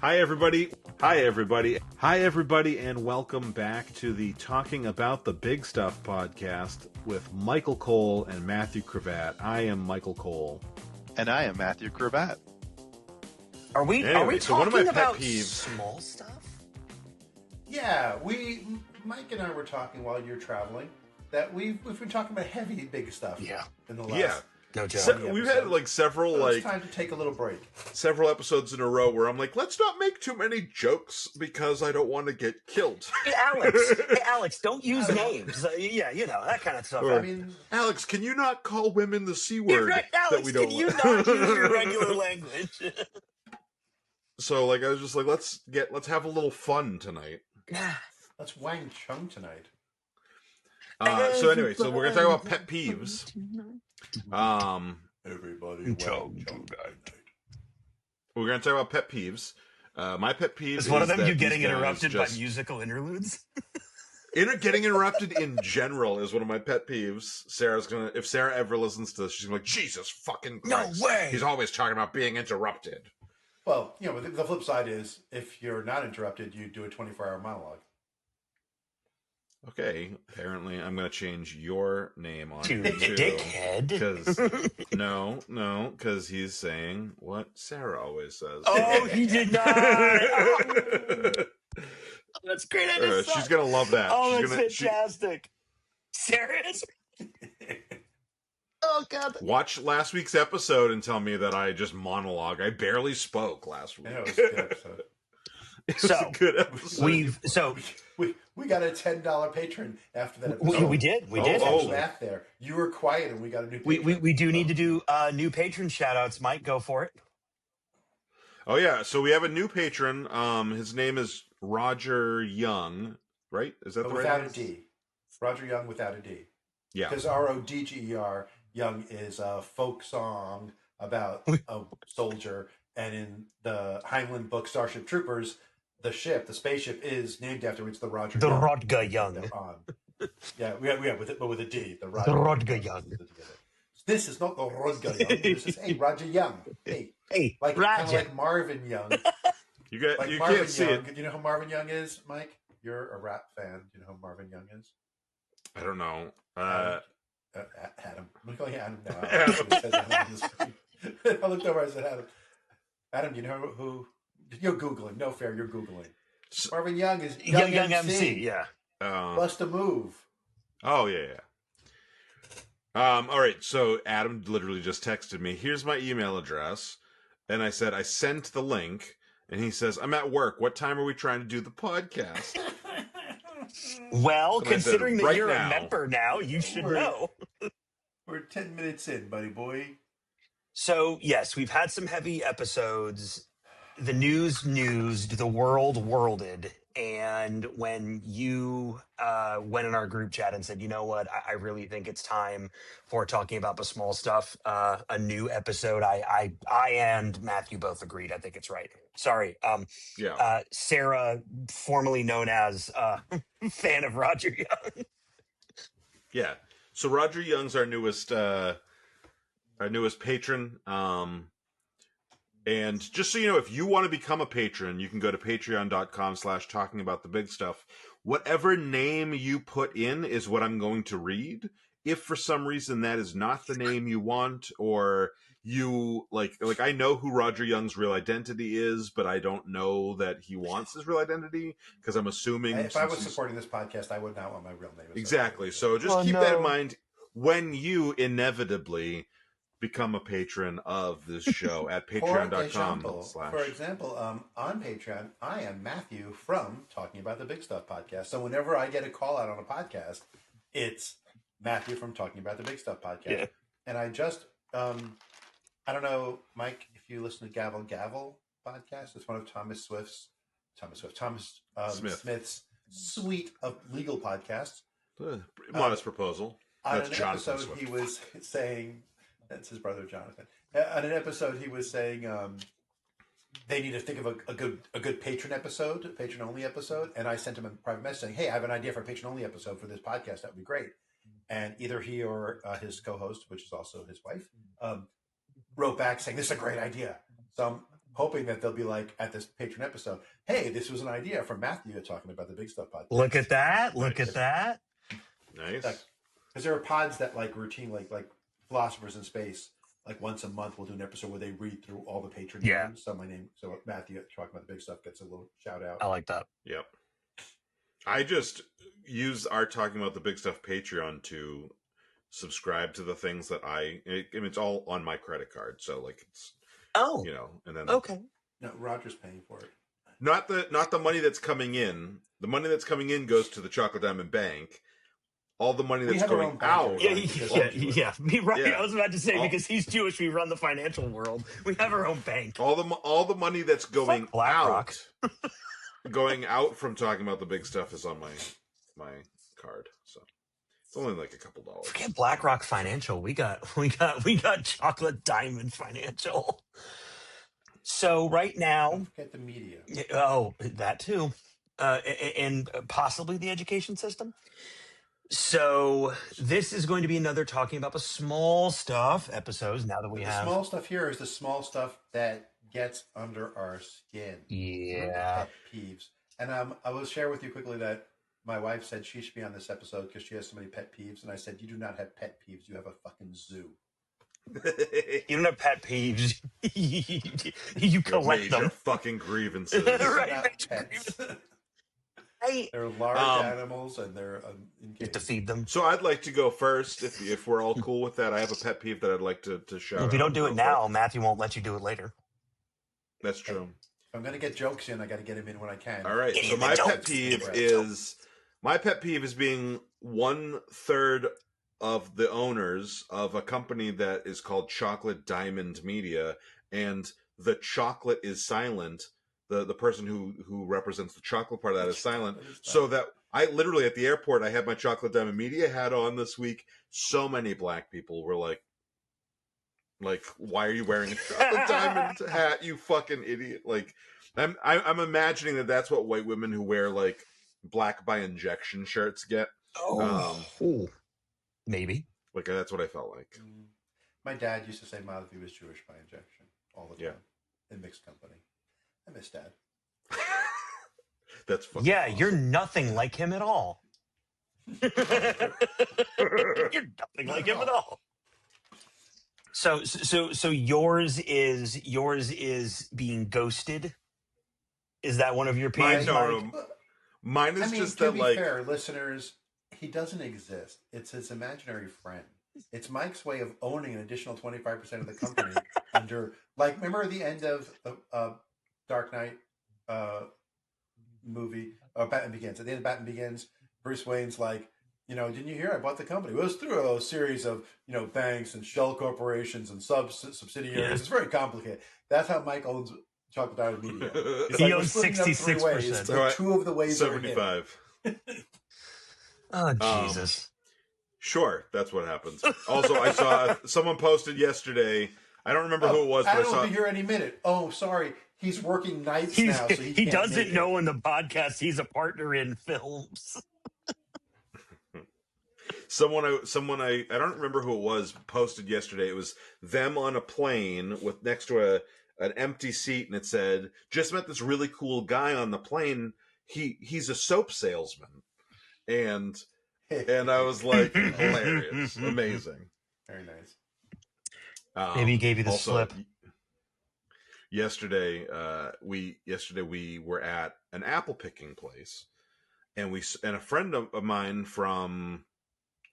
Hi, everybody. Hi, everybody. Hi, everybody, and welcome back to the Talking About the Big Stuff podcast with Michael Cole and Matthew Cravat. I am Michael Cole. And I am Matthew Cravat. Are we Anyway, so one of talking my pet about peeves. small stuff? Yeah, Mike and I were talking while you're traveling that we've been talking about heavy big stuff. Yeah. In the last No joke. We've had like several so it's time to take a little break. several episodes in a row where I'm like, let's not make too many jokes because I don't want to get killed. Hey, Alex, don't use names. Yeah, you know, that kind of stuff. Or, I mean, Alex, can you not call women the C You're word right, that Alex, we don't can you like? not use your regular language? So like I was just like, let's have a little fun tonight. let's Wang Chung tonight. So anyway, so we're gonna talk about pet peeves. Everybody Wang Chung tonight. We're gonna talk about pet peeves. My pet peeve Is one of them that you getting these guys interrupted by just- musical interludes? Getting interrupted in general is one of my pet peeves. If Sarah ever listens to this, she's gonna be like, Jesus fucking Christ. No way. He's always talking about being interrupted. Well, you know, the flip side is if you're not interrupted, you do a 24-hour monologue. Okay, apparently I'm gonna change your name on To here too. dickhead. Because he's saying what Sarah always says. Oh, he did not. Oh, that's great. She's gonna love that. Oh, She's that's fantastic. Sarah is... Oh, God. Watch last week's episode and tell me that I just monologue. I barely spoke last week. I know, it was a good episode. It was a good episode. We got a $10 patron after that episode. We did. We did. Oh, math there. You were quiet, and we got a new patron. We do need to do new patron shout-outs. Mike, go for it. Oh, yeah. So we have a new patron. His name is Roger Young, right? Is that the right without name? a D. Roger Young without a D. Yeah. Because RODGER, Young is a folk song about a soldier. And in the Heinlein book, Starship Troopers, the spaceship is named after it's the Roger The Young. Rodger Young. Yeah, but with a D. The Rodger Young. This is not the Rodger Young. This is, hey, Roger Young. Hey, Roger. Kind of like Marvin Young. You Marvin can't see Young. it. Do you know who Marvin Young is, Mike? You're a rap fan. Do you know who Marvin Young is? I don't know. Adam. I'm calling Adam now. I looked over. I said, Adam. Adam, do you know who? You're Googling. No fair. You're Googling. Marvin Young is Young MC. Yeah. Bust a move. Oh, yeah. All right. So Adam literally just texted me. Here's my email address. And I said, I sent the link. And he says, I'm at work. What time are we trying to do the podcast? Well, and considering said, that you're now. a member now, you should know. We're 10 minutes in, buddy boy. So, yes, we've had some heavy episodes. The news newsed, the world worlded. And when you went in our group chat and said, you know what, I really think it's time for talking about the small stuff, a new episode, I and Matthew both agreed. I think it's right. Sorry. Sarah, formerly known as fan of Roger Young. Yeah. So Roger Young's our newest patron. And just so you know, if you want to become a patron, you can go to patreon.com/talkingaboutthebigstuff. Whatever name you put in is what I'm going to read. If for some reason that is not the name you want, or you like I know who Roger Young's real identity is, but I don't know that he wants his real identity because I'm assuming if I was supporting this podcast, I would not want my real name. Exactly. So just keep that in mind when you inevitably become a patron of this show at patreon.com. For example, on Patreon, I am Matthew from Talking About the Big Stuff podcast. So whenever I get a call out on a podcast, it's Matthew from Talking About the Big Stuff podcast. Yeah. And I just, I don't know, Mike, if you listen to Gavel Gavel podcast, it's one of Thomas Smith's suite of legal podcasts. Modest proposal. That's Jonathan Swift. He was saying, that's his brother Jonathan. On an episode, he was saying they need to think of a good patron episode, a patron only episode. And I sent him a private message saying, "Hey, I have an idea for a patron only episode for this podcast. That would be great." And either he or his co-host, which is also his wife, wrote back saying, "This is a great idea." So hoping that they'll be like at this patron episode, hey, this was an idea from Matthew talking about the Big Stuff podcast. Look at that! Look Nice. at that! Nice. Because there are pods that like routine, like Philosophers in Space, like once a month we'll do an episode where they read through all the patron Yeah. names. So Matthew talking about the Big Stuff gets a little shout out. I like that. Yep. I just use our Talking About the Big Stuff Patreon to subscribe to the things that I mean, it's all on my credit card. So like it's, Oh, and then okay. No, Roger's paying for it. not the money that's coming in. The money that's coming in goes to the Chocolate Diamond Bank. All the money We that's have our going own banker. out. Yeah. Me, right. Yeah. I was about to say All- because he's Jewish, we run the financial world. We have our own bank. All the money that's going Fuck BlackRock. out, going out from Talking About the Big Stuff is on my card. So it's only like a couple dollars. Forget BlackRock Financial. We got Chocolate Diamond Financial. So right now, Don't forget the media. oh, that too, and possibly the education system. So this is going to be another talking about the small stuff episodes. Now that we The have, small stuff here is the small stuff that gets under our skin. yeah, Pet peeves. And I will share with you quickly that my wife said she should be on this episode because she has so many pet peeves. And I said, you do not have pet peeves. You have a fucking zoo. you don't have pet peeves. You collect Major them. fucking grievances. Right. They're not pets. Hey, They're large animals and they're you have to engaged. feed them. So I'd like to go first, if we're all cool with that. I have a pet peeve that I'd like to shout Well, if you out. don't do it now, Matthew won't let you do it later. That's true. If I'm going to get jokes in, I got to get them in when I can. All right. Give So me the my jokes. pet peeve Give me the is being 1/3 of the owners of a company that is called Chocolate Diamond Media, and the chocolate is silent. The person who represents the chocolate part of that is silent. So that I literally at the airport, I had my Chocolate Diamond Media hat on this week. So many black people were like, why are you wearing a Chocolate Diamond hat, you fucking idiot? Like, I'm imagining that's what white women who wear like black by injection shirts get. Ooh. Maybe. Like that's what I felt like. My dad used to say Malachi was Jewish by injection all the time Yeah. in mixed company. I miss Dad. That's fucking Yeah, awesome. you're nothing like him at all. You're nothing like him at all. So yours is being ghosted. Is that one of your peeves? Mine is I mean, just to that be like fair, listeners, he doesn't exist. It's his imaginary friend. It's Mike's way of owning an additional 25% of the company under, like, remember the end of Dark Knight movie, Batman Begins. At the end of Batman Begins, Bruce Wayne's like, didn't you hear I bought the company? It was through a series of, banks and shell corporations and subsidiaries. Yeah. It's very complicated. That's how Mike owns Chocolate Diamond Media. It's He like, we're owns splitting up 66%. three ways, but two of the ways are him. 75. Oh Jesus! Sure, that's what happens. Also, I saw someone posted yesterday. I don't remember who it was, but I Adam saw. will be here any minute. Oh, sorry. He's working nights He now, so he can't doesn't make know it. in the podcast he's a partner in films. Someone I don't remember who it was posted yesterday. It was them on a plane with next to an empty seat, and it said, "Just met this really cool guy on the plane. He's a soap salesman," and I was like, hilarious, amazing. Very nice. Maybe he gave you the also, slip. Yesterday, we were at an apple picking place, and a friend of mine from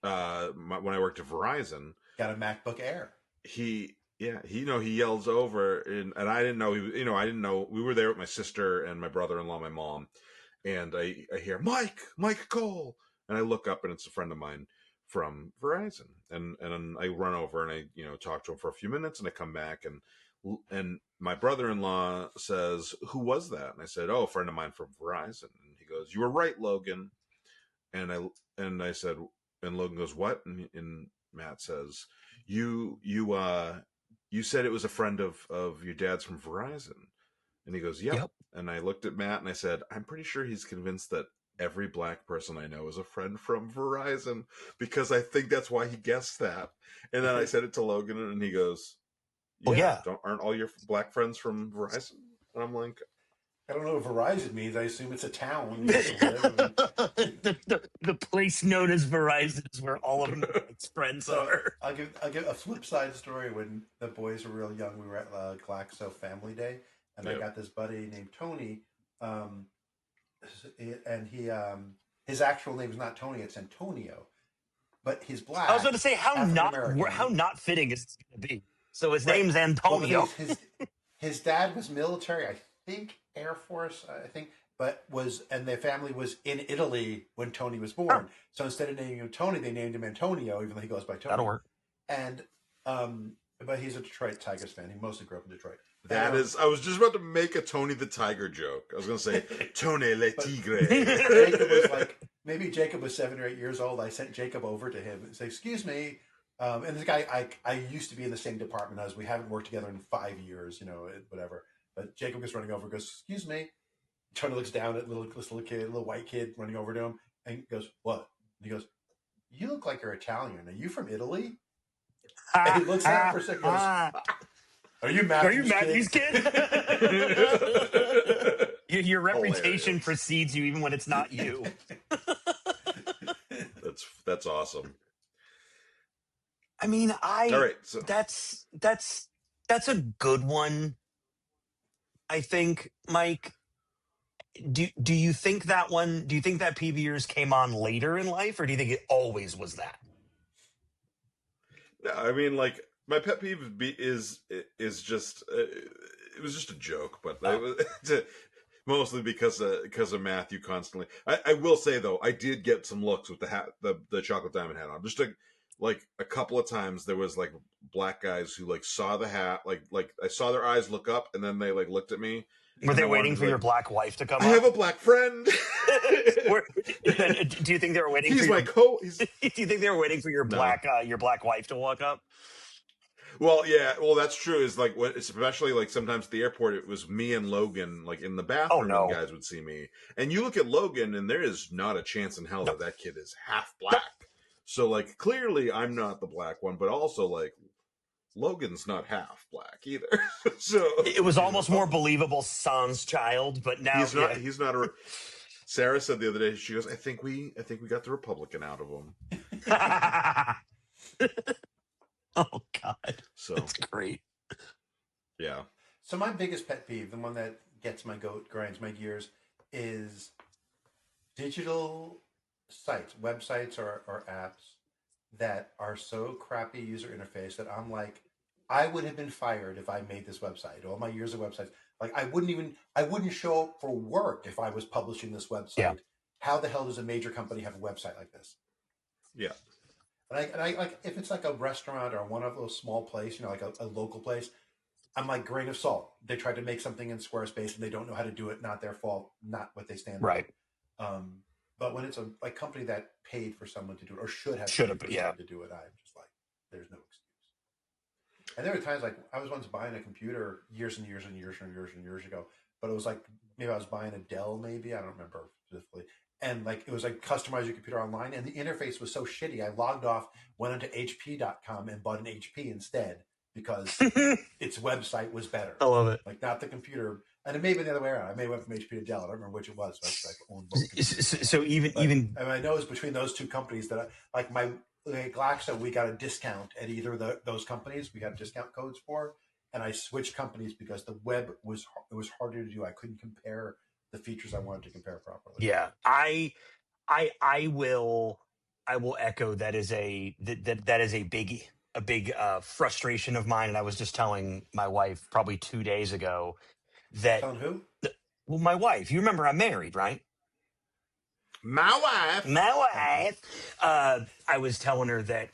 when I worked at Verizon Got a MacBook Air. he yells over, and I didn't know I didn't know we were there with my sister and my brother-in-law, my mom, and I hear Mike Cole, and I look up and it's a friend of mine from Verizon, and I run over and I talk to him for a few minutes, and I come back and my brother-in-law says, "Who was that?" And I said, "Oh, a friend of mine from Verizon." And he goes, "You were right, Logan." And I said, and Logan goes, "What?" And Matt says, You said it was a friend of your dad's from Verizon." And he goes, Yep. And I looked at Matt and I said, "I'm pretty sure he's convinced that every black person I know is a friend from Verizon, because I think that's why he guessed that." And then I said it to Logan and he goes, Well, yeah. Aren't all your black friends from Verizon? And I'm like, I don't know what Verizon means. I assume it's a town you have to live. The place known as Verizon is where all of Mike's friends So are. I'll give a flip side story. When the boys were real young, we were at Glaxo Family Day, and I got this buddy named Tony, and he his actual name is not Tony; it's Antonio, but he's black. I was going to say how African-American. not fitting is this going to be? So his Right. name's Well, Antonio. his dad was military, I think Air Force, I think, and their family was in Italy when Tony was born. Oh. So instead of naming him Tony, they named him Antonio, even though he goes by Tony. That'll work. And but he's a Detroit Tigers fan. He mostly grew up in Detroit. I was just about to make a Tony the Tiger joke. I was going to say, Tony le Tigre. Jacob was maybe Jacob was 7 or 8 years old. I sent Jacob over to him and said, "Excuse me." And this guy, I used to be in the same department as. We haven't worked together in 5 years, whatever. But Jacob was running over, goes, "Excuse me." Tony looks down at this little kid, little white kid running over to him, and goes, "What?" And he goes, "You look like you're Italian. Are you from Italy?" And he looks at him for a second and goes, Are you Matthew's kid? Your reputation precedes you even when it's not you. That's awesome. I mean, all right, so that's a good one. I think, Mike. Do you think that one? Do you think that PB years came on later in life, or do you think it always was that? No, I mean, like, my pet peeve is just it was just a joke, but it was, mostly because of Matthew constantly. I will say though, I did get some looks with the hat, the chocolate diamond hat on. Just like a couple of times, there was like black guys who like saw the hat, like I saw their eyes look up, and then they like looked at me. Were they waiting for your black wife to come up? I have a black friend. Do you think they were waiting? He's for my Do you think they were waiting for your black wife to walk up? Well, yeah. Well, that's true. Is like especially like sometimes at the airport, it was me and Logan like in the bathroom. Oh, no. And guys would see me, and you look at Logan, and there is not a chance in hell that kid is half black. So like clearly, I'm not the black one, but also like Logan's not half black either. So it was almost more believable sans child, but now he's not. He's not a. Sarah said the other day, she goes, I think we got the Republican out of him. Oh God. So that's great. Yeah. So my biggest pet peeve, the one that grinds my gears, is digital sites, websites or apps that are so crappy user interface that I'm like, I would have been fired if I made this website. All my years of websites. Like I wouldn't show up for work if I was publishing this website. Yeah. How the hell does a major company have a website like this? Yeah. And I like if it's like a restaurant or one of those small place, like a local place, I'm like grain of salt. They tried to make something in Squarespace and they don't know how to do it. Not their fault. Not what they stand right. on. But when it's a company that paid for someone to do it or should have yeah. to do it, I'm just like, there's no excuse. And there were times like I was once buying a computer years and years and years and years and years ago, but it was like maybe I was buying a Dell, maybe I don't remember specifically. And like it was like customize your computer online, and the interface was so shitty. I logged off, went onto HP.com, and bought an HP instead because its website was better. I love it. Like not the computer, and it may have been the other way around. I may have went from HP to Dell. I don't remember which it was. So even I mean, I know it's between those two companies that Glaxo, we got a discount at either those companies. We got discount codes for, and I switched companies because the web was harder to do. I couldn't compare the features I wanted to compare properly. Yeah, I will echo that is a big frustration of mine. And I was just telling my wife probably 2 days ago that. Telling who? Well, my wife. You remember I'm married, right? My wife. I was telling her that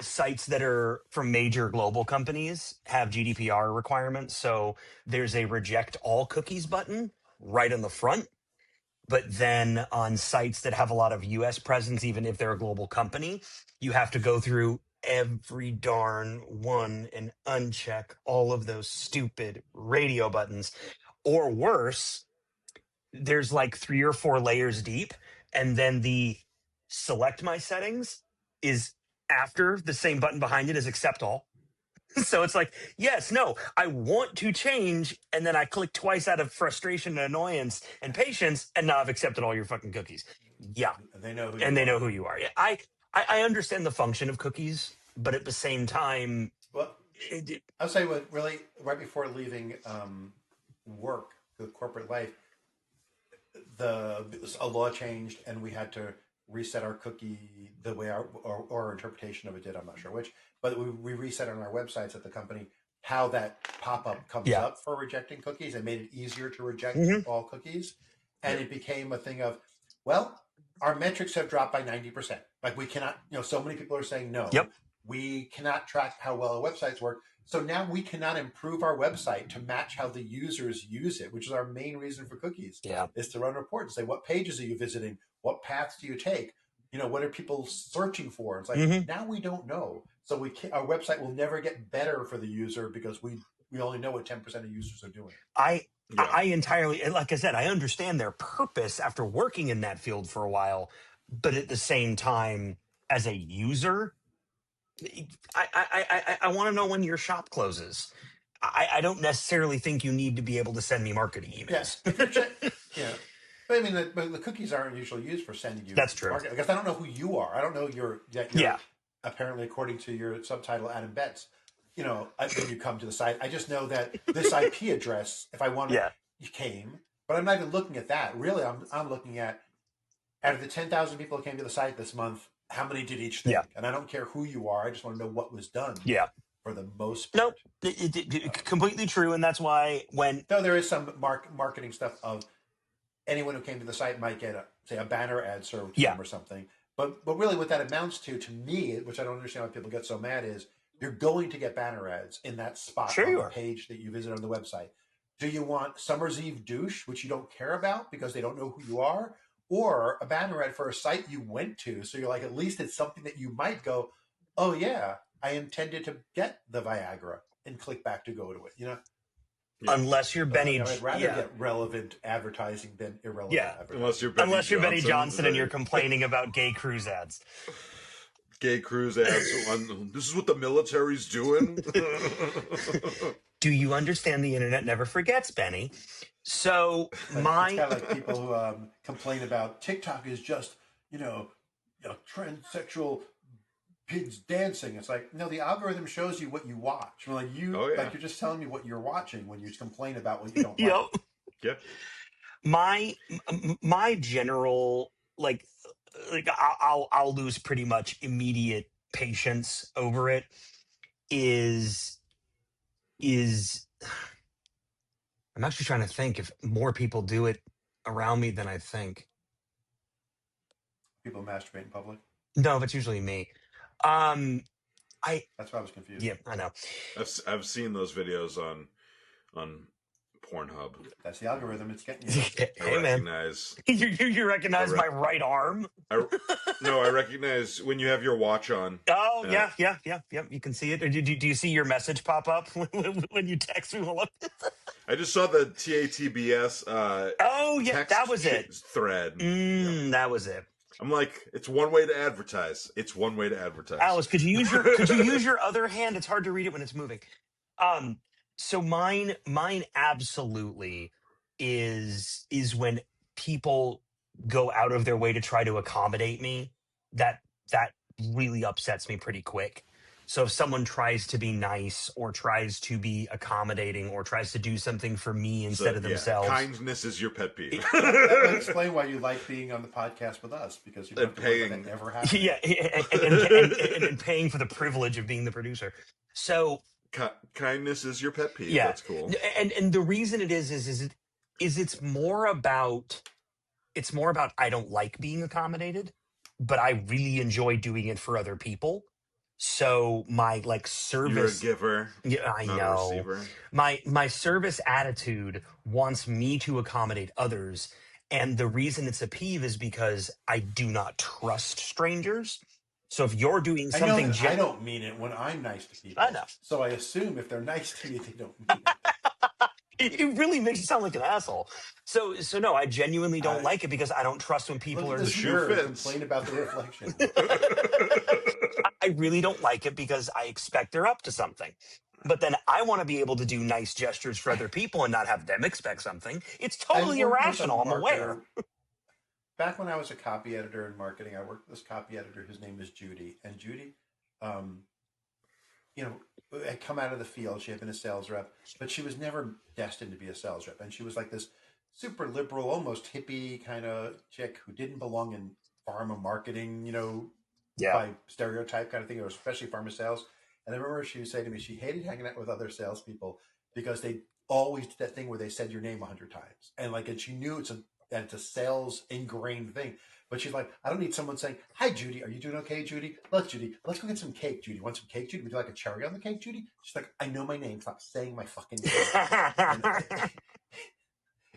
sites that are from major global companies have GDPR requirements. So there's a reject all cookies button right on the front. But then on sites that have a lot of US presence, even if they're a global company, you have to go through every darn one and uncheck all of those stupid radio buttons. Or worse, there's like 3 or 4 layers deep. And then the select my settings is after the same button behind it is accept all. So it's like, yes, no, I want to change, and then I click twice out of frustration and annoyance and patience, and now I've accepted all your fucking cookies. Yeah, They know who and you they are. know who you are. Yeah, I understand the function of cookies, but at the same time, Well, I'll say what really right before leaving work, the corporate life, a law changed and we had to reset our cookie the way our interpretation of it did. I'm not sure which, but we reset on our websites at the company how that pop-up comes Yeah. up for rejecting cookies and made it easier to reject Mhm. all cookies. And it became a thing of, well, our metrics have dropped by 90%. Like we cannot, so many people are saying no. Yep. We cannot track how well our websites work. So now we cannot improve our website to match how the users use it, which is our main reason for cookies. Yeah. Is to run reports and say, what pages are you visiting? What paths do you take? What are people searching for? It's like, now we don't know. So our website will never get better for the user because we only know what 10% of users are doing. I entirely, like I said, I understand their purpose after working in that field for a while, but at the same time, as a user, I want to know when your shop closes. I don't necessarily think you need to be able to send me marketing emails. Yeah. But I mean, the cookies aren't usually used for sending you. That's true. Because I don't know who you are. I don't know you're Yeah. apparently, according to your subtitle, Adam Betts. When you come to the site, I just know that this IP address, if I want it, you came, but I'm not even looking at that. Really, I'm looking at out of the 10,000 people who came to the site this month, how many did each thing? Yeah. And I don't care who you are. I just want to know what was done. Yeah. For the most part. Nope. Completely true. And that's why though there is some marketing stuff of anyone who came to the site might get a banner ad served to them or something. But really what that amounts to me, which I don't understand why people get so mad, is you're going to get banner ads in that spot on the page that you visit on the website. Do you want Summer's Eve douche, which you don't care about because they don't know who you are, or a banner ad for a site you went to? So you're like, at least it's something that you might go, oh yeah, I intended to get the Viagra and click back to go to it, Yeah. Unless you're Benny, I'd rather get relevant advertising than irrelevant advertising. Unless you're Benny Johnson and you're complaining about gay cruise ads. Gay cruise ads. This is what the military's doing. Do you understand the internet never forgets, Benny? So it's kind of like people who complain about TikTok is just transsexual pigs dancing. It's like, no, the algorithm shows you what you watch. Like you're just telling me what you're watching when you complain about what you don't like. Yeah. My general I'll lose pretty much immediate patience over it is I'm actually trying to think if more people do it around me than I think. People masturbate in public? No, that's usually me. That's why I was confused. Yeah, I know. I've seen those videos on Pornhub. That's the algorithm. It's getting you. Hey, man. You recognize my right arm? No, I recognize when you have your watch on. Oh, yeah. You can see it. Or do you see your message pop up when you text me? I just saw the TATBS. That was it. Thread. That was it. I'm like, it's one way to advertise. Alice, could you use your other hand? It's hard to read it when it's moving. So mine absolutely is when people go out of their way to try to accommodate me. That really upsets me pretty quick. So if someone tries to be nice or tries to be accommodating or tries to do something for me instead of themselves. Kindness is your pet peeve. That would explain why you like being on the podcast with us, because you don't have to worry about that ever happening. Yeah, and paying for the privilege of being the producer. So kindness is your pet peeve. Yeah. That's cool. And the reason it is it's more about I don't like being accommodated, but I really enjoy doing it for other people. So my service, you're a giver. Yeah, I not know. A receiver. My service attitude wants me to accommodate others, and the reason it's a peeve is because I do not trust strangers. So if you're doing something, I don't mean it when I'm nice to people. I know. So I assume if they're nice to me, they don't mean it. It really makes you sound like an asshole. So no, I genuinely don't like it because I don't trust when people are the shoe fits. Complain about the reflection. I really don't like it because I expect they're up to something. But then I want to be able to do nice gestures for other people and not have them expect something. It's I totally worked with a irrational. I'm aware. marketer back when I was a copy editor in marketing. I worked with this copy editor whose name was Judy, and Judy, um, you know, had come out of the field. She had been a sales rep, but she was never destined to be a sales rep. And she was like this super liberal, almost hippie kind of chick who didn't belong in pharma marketing, Yeah. by stereotype kind of thing, or especially pharma sales. And I remember she would say to me, she hated hanging out with other salespeople because they always did that thing where they said your name 100 times. And she knew it's a sales ingrained thing. But she's like, I don't need someone saying, "Hi, Judy. Are you doing okay, Judy? Let's go get some cake, Judy. Want some cake, Judy? Would you like a cherry on the cake, Judy?" She's like, I know my name. Stop saying my fucking name. And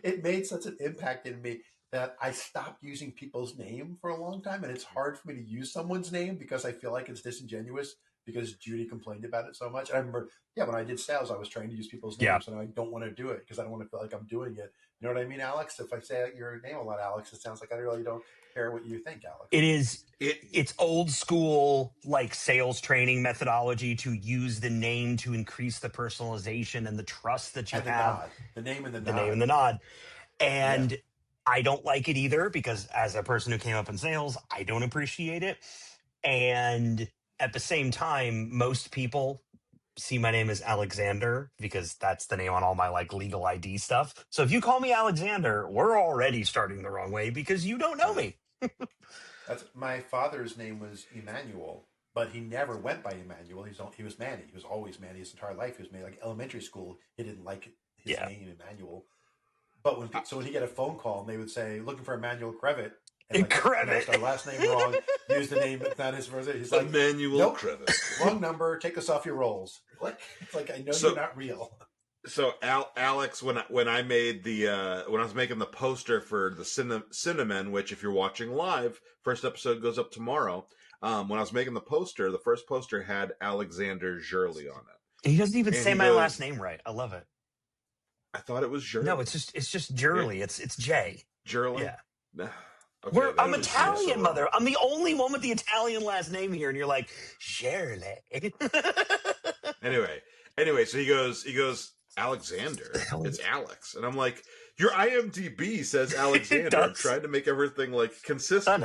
it made such an impact in me that I stopped using people's name for a long time. And it's hard for me to use someone's name because I feel like it's disingenuous because Judy complained about it so much. And I remember, when I did sales, I was trying to use people's Yeah. names, and I don't want to do it because I don't want to feel like I'm doing it. You know what I mean, Alex? If I say your name a lot, Alex, it sounds like I really don't care what you think, Alex. It is. It's old school, like sales training methodology to use the name to increase the personalization and the trust that you And the have. nod. The name and the The nod. name and the nod. And I don't like it either because as a person who came up in sales, I don't appreciate it. And at the same time, most people see my name as Alexander because that's the name on all my like legal ID stuff. So if you call me Alexander, we're already starting the wrong way because you don't know me. That's my father's name was Emmanuel, but he never went by Emmanuel. He was Manny. He was always Manny his entire life. He was Manny. Like elementary school, he didn't like his name Emmanuel. But when he get a phone call and they would say looking for Emmanuel Crevitt, and pronounced our last name wrong, used the name that's not his first name. He's like, Emmanuel nope, Crevitt. wrong number. Take us off your rolls. What? It's like I know you're not real. So Alex, when I made when I was making the poster for the Cinnamon, which if you're watching live, first episode goes up tomorrow. When I was making the poster, the first poster had Alexander Zhurley on it. He doesn't even say my last name right. I love it. I thought it was Zhurley. No, it's just Zhurley. Yeah. It's Jay. Zhurley? Yeah. Okay, I'm Italian, mother. I'm the only one with the Italian last name here, and you're like, Shirley. Anyway, so he goes, Alexander. It's Alex. And I'm like, your IMDb says Alexander. I'm trying to make everything like consistent.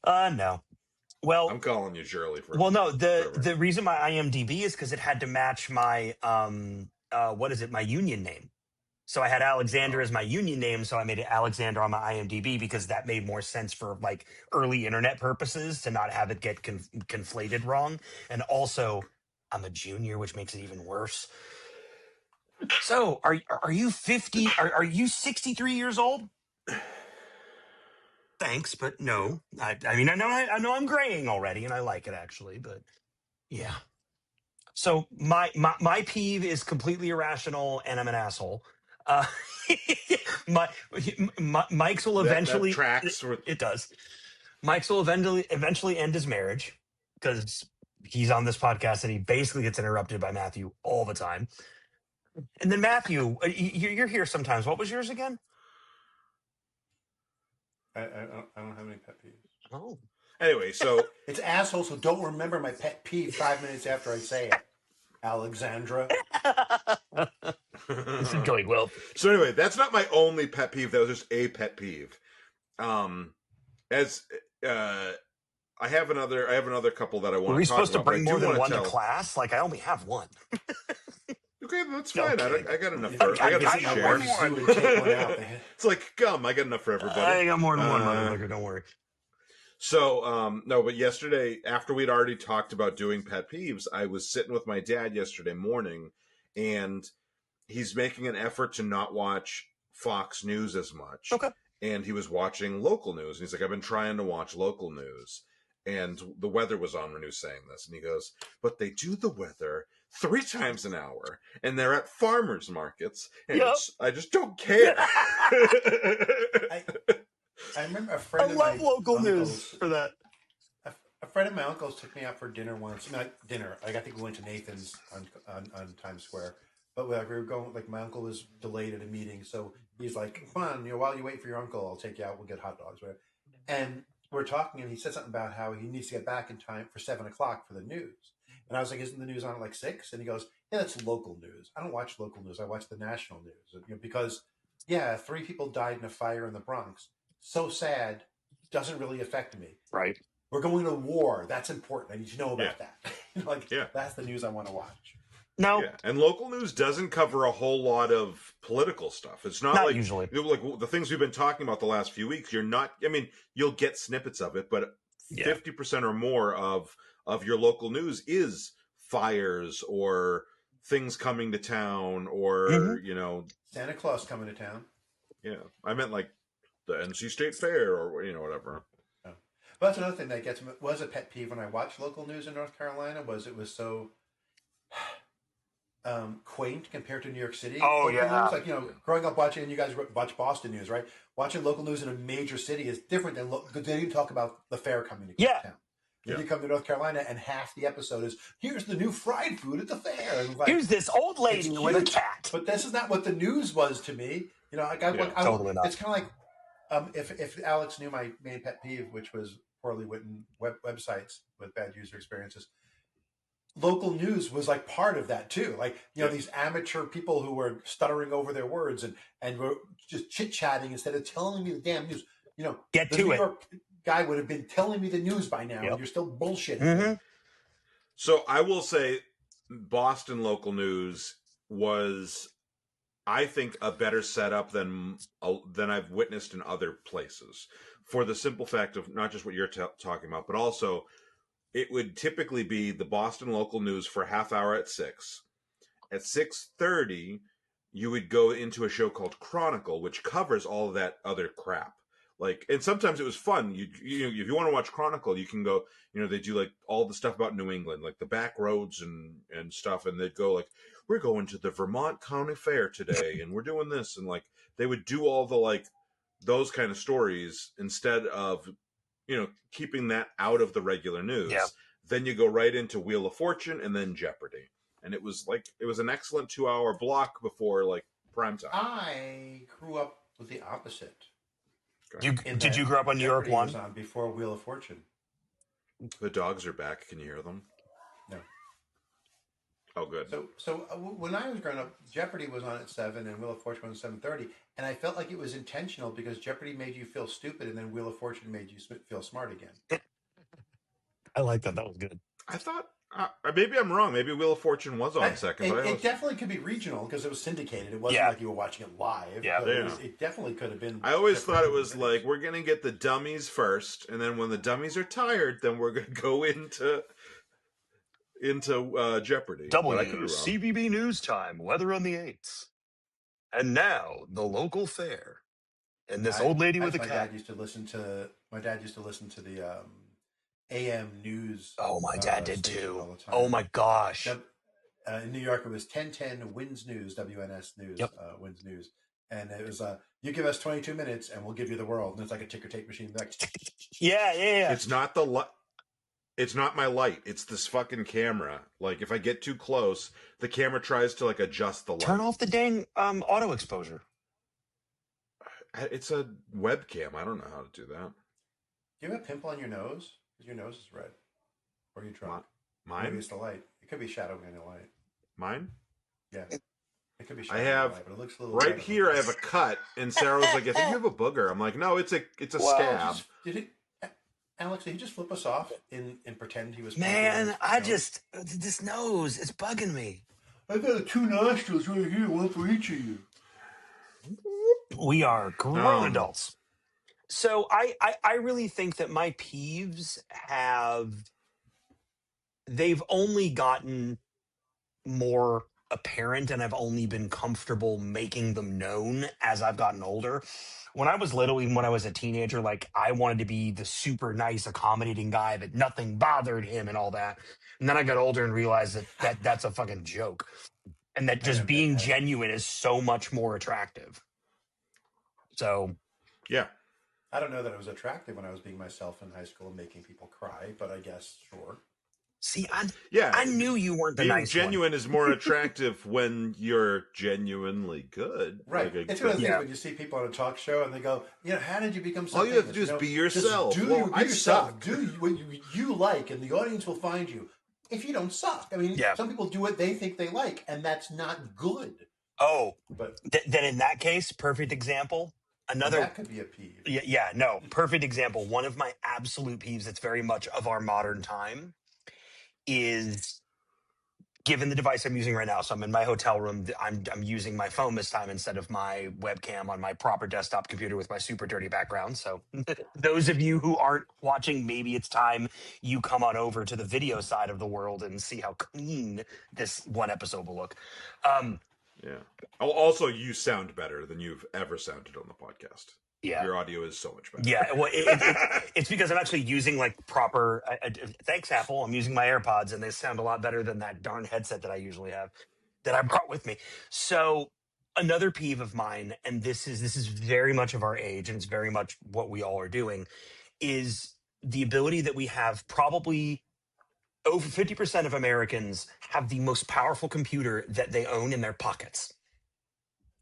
I know. Well, I'm calling you Shirley for the reason my IMDb is because it had to match my my union name. So I had Alexander as my union name, so I made it Alexander on my IMDb because that made more sense for like early internet purposes to not have it get conflated wrong. And also, I'm a junior, which makes it even worse. So, are you 50? Are you 63 years old? Thanks, but no. I mean, I know I'm graying already, and I like it actually, but yeah. So my peeve is completely irrational, and I'm an asshole. Uh, Mike's will eventually that tracks it does. Mike's will eventually end his marriage because he's on this podcast and he basically gets interrupted by Matthew all the time. And then Matthew, you're here sometimes. What was yours again? I don't have any pet peeves. Oh. Anyway, so it's assholes who don't remember my pet peeve 5 minutes after I say it. Alexandra. This is going well. So anyway, that's not my only pet peeve. That was just a pet peeve. I have another couple that I want. Were we to talk supposed about, to bring more than one to class? Like I only have one. Okay, that's fine. Okay. I got enough for. I got enough to share. It's like gum. I got enough for everybody. I got more than one motherfucker. Don't worry. So, no, but yesterday, after we'd already talked about doing pet peeves, I was sitting with my dad yesterday morning, and he's making an effort to not watch Fox News as much. Okay. And he was watching local news, and he's like, I've been trying to watch local news. And the weather was on when he was saying this. And he goes, but they do the weather 3 times an hour, and they're at farmers markets, and I just don't care. I remember a friend of my local uncle's, news for that. A friend of my uncle's took me out for dinner once. Not dinner. I think we went to Nathan's on Times Square. But we were going, like, my uncle was delayed at a meeting, so he's like, come on, while you wait for your uncle, I'll take you out, we'll get hot dogs, right? And we're talking, and he said something about how he needs to get back in time for 7 o'clock for the news. And I was like, "Isn't the news on at like 6?" And he goes, "Yeah, that's local news. I don't watch local news. I watch the national news, because, yeah, 3 people died in a fire in the Bronx. So sad. Doesn't really affect me. Right. We're going to war. That's important. I need to know about that. Yeah. That's the news I want to watch." No, Yeah, and local news doesn't cover a whole lot of political stuff. It's not not like usually. like the things we've been talking about the last few weeks. You're not. I mean, you'll get snippets of it, but Yeah. 50% or more of your local news is fires or things coming to town or Santa Claus coming to town. Yeah, I meant like the NC State Fair or whatever. Oh. But that's another thing that gets me. Was a pet peeve when I watched local news in North Carolina. It was so quaint compared to New York City. Oh, local yeah. news. Like, growing up watching, and you guys watch Boston news, right? Watching local news in a major city is different than because they didn't talk about the fair coming to town. Then you come to North Carolina, and half the episode is, "Here's the new fried food at the fair." And like, here's this old lady with a cat. But this is not what the news was to me. Totally not. It's kind of like if Alex knew my main pet peeve, which was poorly written websites with bad user experiences. Local news was like part of that too. Like, these amateur people who were stuttering over their words and were just chit-chatting instead of telling me the damn news. Get the to New it. York guy would have been telling me the news by now, and you're still bullshitting. Mm-hmm. So I will say Boston local news was, I think, a better setup than I've witnessed in other places, for the simple fact of not just what you're talking about, but also it would typically be the Boston local news for a half hour at 6. At 6:30, you would go into a show called Chronicle, which covers all of that other crap. Like, and sometimes it was fun. You if you want to watch Chronicle, you can go. They do like all the stuff about New England, like the back roads and stuff, and they'd go like, "We're going to the Vermont County Fair today, and we're doing this," and like they would do all the like those kind of stories instead of keeping that out of the regular news. Yeah. Then you go right into Wheel of Fortune and then Jeopardy, and it was an excellent 2-hour block before like prime time. I grew up with the opposite. Did you grow up on New York Jeopardy One? was on before Wheel of Fortune. The dogs are back. Can you hear them? No. Oh, good. So when I was growing up, Jeopardy was on at 7 and Wheel of Fortune was 7:30, and I felt like it was intentional because Jeopardy made you feel stupid, and then Wheel of Fortune made you feel smart again. I like that. That was good. I thought maybe I'm wrong. Maybe Wheel of Fortune was on second. It definitely could be regional because it was syndicated. It wasn't like you were watching it live. Yeah, it definitely could have been. I always thought it was like, we're going to get the dummies first, and then when the dummies are tired, then we're going to go into Jeopardy. CBB News Time, weather on the 8th. And now, the local fair. And this old lady with a cat. My dad used to listen to the AM news. Oh, my dad did too. All the time. Oh my gosh. In New York, it was 1010 Wins News, WNS News, Wins News. And it was, you give us 22 minutes and we'll give you the world. And it's like a ticker tape machine. Like, yeah. It's not it's not my light. It's this fucking camera. Like, if I get too close, the camera tries to like adjust the light. Turn off the dang auto exposure. It's a webcam. I don't know how to do that. Do you have a pimple on your nose? Because your nose is red. Or are you drunk? Mine? Maybe it's the light. It could be shadowing in the light. Mine? Yeah. It could be I have light, but it looks a little right here. I have a cut, and Sarah was like, "I think you have a booger." I'm like, "No, it's a scab." Alex, did he just flip us off and pretend he was? Man, this nose, it's bugging me. I got 2 nostrils right here, one for each of you. We are grown adults. So I really think that my peeves they've only gotten more apparent, and I've only been comfortable making them known as I've gotten older. When I was little, even when I was a teenager, like, I wanted to be the super nice, accommodating guy that nothing bothered him and all that. And then I got older and realized that that's a fucking joke. And that just being genuine is so much more attractive. So, yeah. I don't know that it was attractive when I was being myself in high school and making people cry, but I guess, sure. See, Yeah, I knew you weren't the being nice genuine is more attractive when you're genuinely good. Right. Like, It's one of the things Yeah. when you see people on a talk show and they go, how did you become so all you have to famous? do is be Just yourself. do Well, you, be I yourself. suck. Do what you like, and the audience will find you. If you don't suck, I mean, Yeah. some people do what they think they like, and that's not good. Oh, But then in that case, perfect example. Another, that could be a peeve. no, perfect example. One of my absolute peeves that's very much of our modern time is given the device I'm using right now. So I'm in my hotel room. I'm using my phone this time instead of my webcam on my proper desktop computer with my super dirty background. So those of you who aren't watching, maybe it's time you come on over to the video side of the world and see how clean this one episode will look. Yeah. Oh, also, you sound better than you've ever sounded on the podcast. Yeah. Your audio is so much better. Yeah, well, it's because I'm actually using like proper. Thanks, Apple. I'm using my AirPods, and they sound a lot better than that darn headset that I usually have, that I brought with me. So another peeve of mine, and this is very much of our age, and it's very much what we all are doing, is the ability that we have. Probably over 50% of Americans have the most powerful computer that they own in their pockets.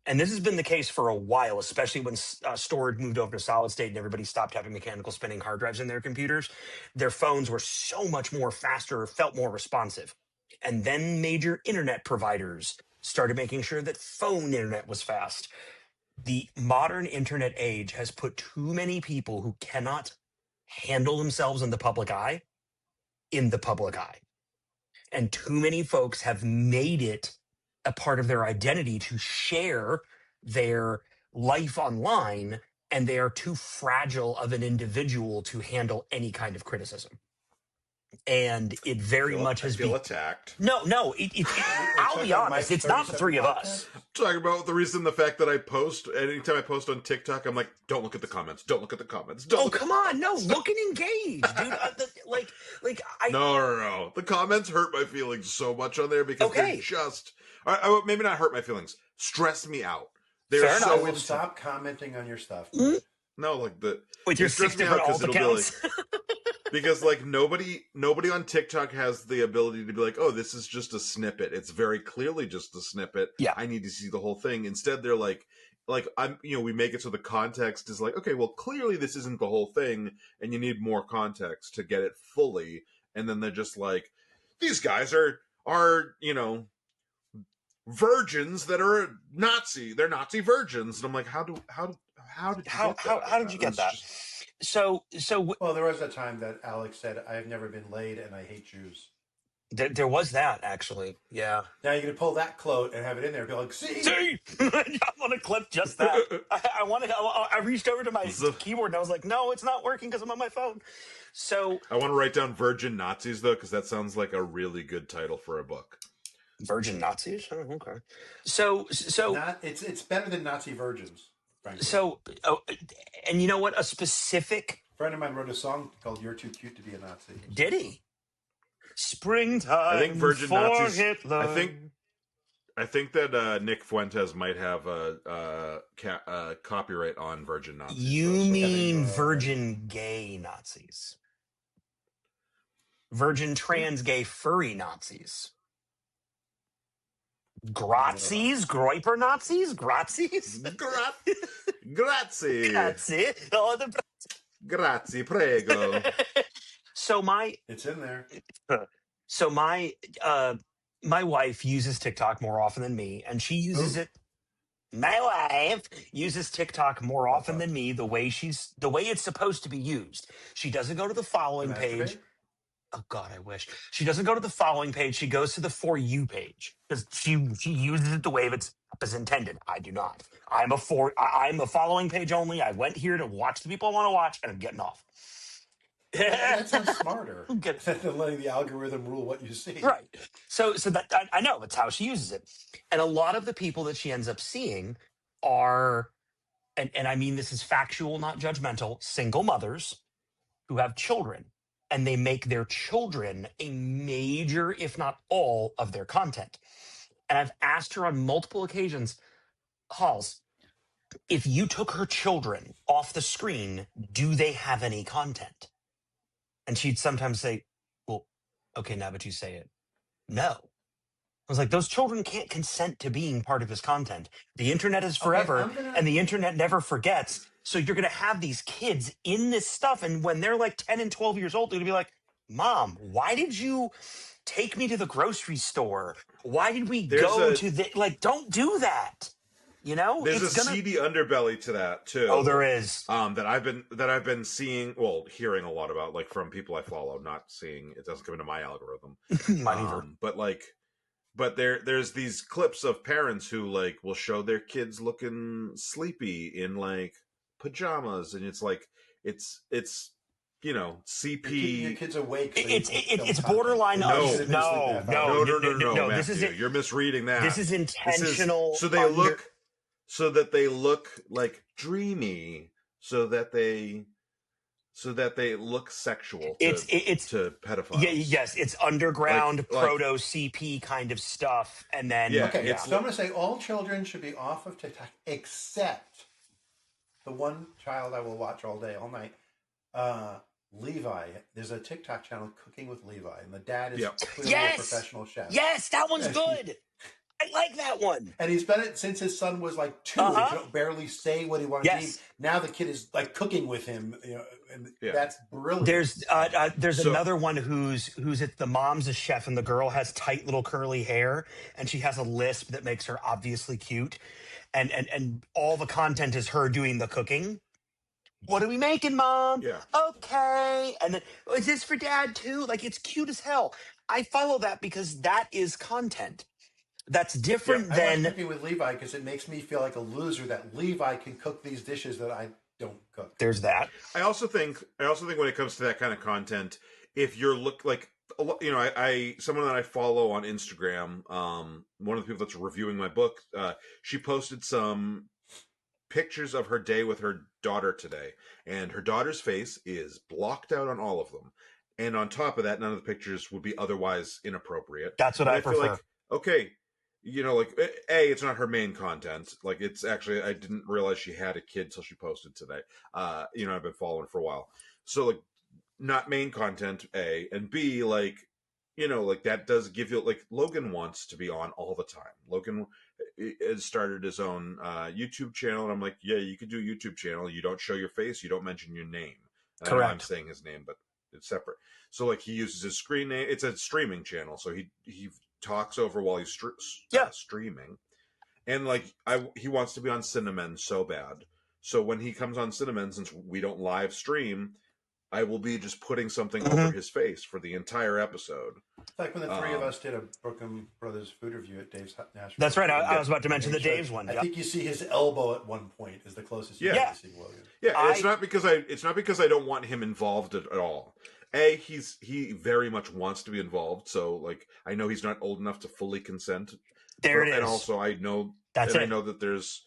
And this has been the case for a while, especially when storage moved over to solid state and everybody stopped having mechanical spinning hard drives in their computers. Their phones were so much more faster, felt more responsive. And then major internet providers started making sure that phone internet was fast. The modern internet age has put too many people who cannot handle themselves in the public eye in the public eye. And too many folks have made it a part of their identity to share their life online, and they are too fragile of an individual to handle any kind of criticism. And it very much has I feel been. attacked. No, I'll be honest, it's not the three of us. I'm talking about the fact that I post, anytime I post on TikTok, I'm like, don't look at the comments, don't look at the comments. Come on, no, look and engage, dude. No. The comments hurt my feelings so much on there because they're just, maybe not hurt my feelings, stress me out. They're Fair so I will stop commenting on your stuff. No, like with your 6 different alt accounts. Because like nobody on TikTok has the ability to be like, oh, this is just a snippet. It's very clearly just a snippet. Yeah. I need to see the whole thing. Instead, they're like we make it so the context is like, okay, well, clearly this isn't the whole thing, and you need more context to get it fully. And then they're just like, these guys are virgins that are Nazi. They're Nazi virgins, and I'm like, how did you get that? So well, there was a time that Alex said, "I've never been laid, and I hate Jews." There was that, actually. Yeah. Now you're gonna pull that quote and have it in there. Be like, see, I want to clip just that. I reached over to my keyboard and I was like, no, it's not working because I'm on my phone. So I want to write down Virgin Nazis though, because that sounds like a really good title for a book. Virgin Nazis. Oh, okay. So it's better than Nazi virgins. Frankly. So, and you know what? A specific friend of mine wrote a song called "You're Too Cute to Be a Nazi." Did he? Springtime. I think Virgin for Nazis. Hitler. I think that Nick Fuentes might have a copyright on Virgin Nazis. You mean Virgin gay Nazis? Virgin trans gay furry Nazis? Grazies? Groiper Nazis? Grazies? Grazie. Grazie. Oh, Grazie, prego. So it's in there. So my wife uses TikTok more often than me, and she uses it. My wife uses TikTok more often than me. The way it's supposed to be used. She doesn't go to the following page. Oh God, I wish she doesn't go to the following page. She goes to the For You page because she uses it the way it's intended. I do not. I'm a following page only. I went here to watch the people I want to watch, and I'm getting off. That sounds smarter than letting the algorithm rule what you see. Right. So that I know that's how she uses it, and a lot of the people that she ends up seeing are, and I mean this is factual, not judgmental, single mothers who have children. And they make their children a major, if not all, of their content. And I've asked her on multiple occasions, Halls, if you took her children off the screen, do they have any content? And she'd sometimes say, well, Okay, now that you say it, no. I was like, those children can't consent to being part of this content. The internet is Okay, forever, I'm gonna. and the internet never forgets. So you're going to have these kids in this stuff. And when they're like 10 and 12 years old, they're going to be like, Mom, why did you take me to the grocery store? Why did we There's go a to the, like, don't do that. You know, there's a it's going to, seedy underbelly to that oh, too. there is. That I've been seeing, well, hearing a lot about, like from people I follow, not seeing. It doesn't come into my algorithm. Mine either. But there's these clips of parents who like will show their kids looking sleepy in like pajamas, and it's like it's You're keeping your CP. kids awake. So It's, you can film it's content. borderline They No. of, should have been sleeping no, at 5 no, No, no, no, no, no, no, no, no. This is Matthew, it. you're misreading This that. is This is intentional. so they look so that they look like dreamy, so that they look sexual It's to yeah, pedophiles. yes, it's underground Like proto CP kind of stuff, and then yeah, Okay, yeah, it's so I'm going to say all children should be off of TikTok except the one child I will watch all day, all night. Levi. There's a TikTok channel, Cooking with Levi, and the dad is yep. clearly a yes, professional chef. yes, that one's good. I like that one. And he's been it since his son was like 2 Uh and he huh. could barely say what he wanted to eat. Yes, Now the kid is like cooking with him, and Yeah. that's brilliant. there's So another one who's it. The mom's a chef, and the girl has tight little curly hair, and she has a lisp that makes her obviously cute, and all the content is her doing the cooking. What are we making, Mom? yeah. Okay. And then, "Oh, is this for Dad too?" Like, it's cute as hell. I follow that because that is content. That's Yeah. different I watch than Cooking with Levi because it makes me feel like a loser that Levi can cook these dishes that I don't cook. there's that. I also think when it comes to that kind of content, if you're I someone that I follow on Instagram, one of the people that's reviewing my book, she posted some pictures of her day with her daughter today, and her daughter's face is blocked out on all of them. And on top of that, none of the pictures would be otherwise inappropriate. That's what And I I feel prefer. like, okay, like it's not her main content. Like it's actually, I didn't realize she had a kid till she posted today. I've been following her for a while, so like not main content. A and B, like like that does give you like Logan wants to be on all the time. Logan has started his own YouTube channel, and I'm like, yeah, you could do a YouTube channel. You don't show your face, you don't mention your name. And I know I'm Correct. saying his name, but it's separate. So like he uses his screen name. It's a streaming channel, so he talks over while he's Yeah. streaming, and like he wants to be on Cinnamon so bad. So when he comes on Cinnamon, since we don't live stream, I will be just putting something over his face for the entire episode. It's like when the three of us did a Brooklyn Brothers food review at Dave's Nashville. That's right. I Yeah. was about to mention the Make sure- Dave's one. I Yep. think you see his elbow at one point is the closest you Yeah. get to seeing Logan. Yeah, it's not because I don't want him involved at all. He very much wants to be involved, so like I know he's not old enough to fully consent. There it And is. also I know That's I it. know that there's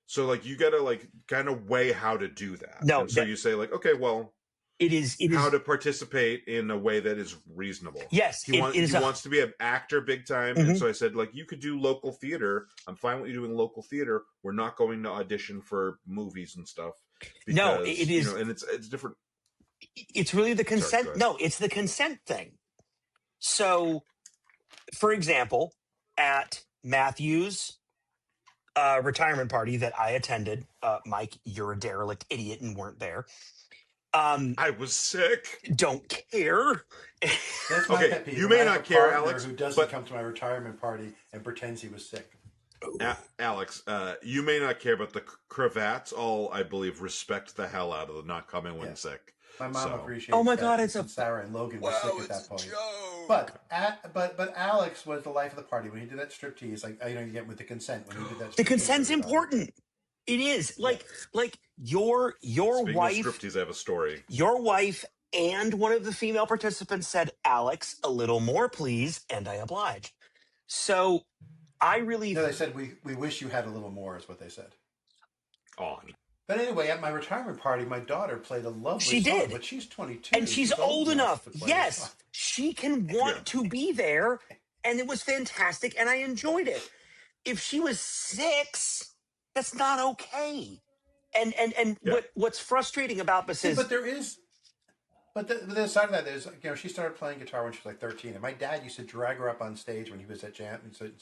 so like you gotta like kind of weigh how to do that. No, And so you say like, okay, well, It is. how to participate in a way that is reasonable. Yes, He it is. wants to be an actor big time, and so I said like you could do local theater. I'm fine with you doing local theater. We're not going to audition for movies and stuff. Because, No, it is. and it's different. It's really the consent. go ahead. No, it's the consent thing. So, for example, at Matthew's retirement party that I attended, Mike, you're a derelict idiot and weren't there. I was sick. Don't care. That's my Okay, pet peeve. you when may I have not a care, partner Alex, who doesn't but- come to my retirement party and pretends he was sick. Alex, you may not care, but the cravats all, I believe, respect the hell out of the not coming when Yeah. sick. My mom So- appreciates. Oh my that, God, it's a- and Sarah and Logan were sick at that point. Joe. But Alex was the life of the party when he did that striptease. Like you get with the consent when he did that. The striptease consent's for everybody. important. It is like your Speaking wife. of striptease, I have a story. Your wife and one of the female participants said, "Alex, a little more, please," and I obliged. So I really No, they said we wish you had a little more. Is what they said. On. But anyway, at my retirement party, my daughter played a lovely She song, did. but she's 22. and she's old enough. to play the Yes, song. she can want Yeah. to be there, and it was fantastic, and I enjoyed it. If she was 6, that's not okay. And Yeah. what's frustrating about this See, is but there is But the side of that is, she started playing guitar when she was like 13, and my dad used to drag her up on stage when he was at jam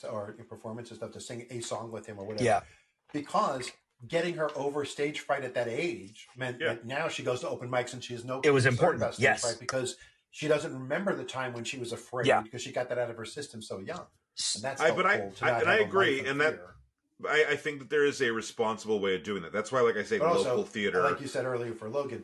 or in performance and stuff to sing a song with him or whatever. Yeah. Because getting her over stage fright at that age meant that now she goes to open mics and she has no. It was concern important. about stage Yes. fright because she doesn't remember the time when she was afraid because she got that out of her system so young. And that's helpful. I agree, and that. I think that there is a responsible way of doing that. That's why, like I say, but local also, theater. like you said earlier for Logan,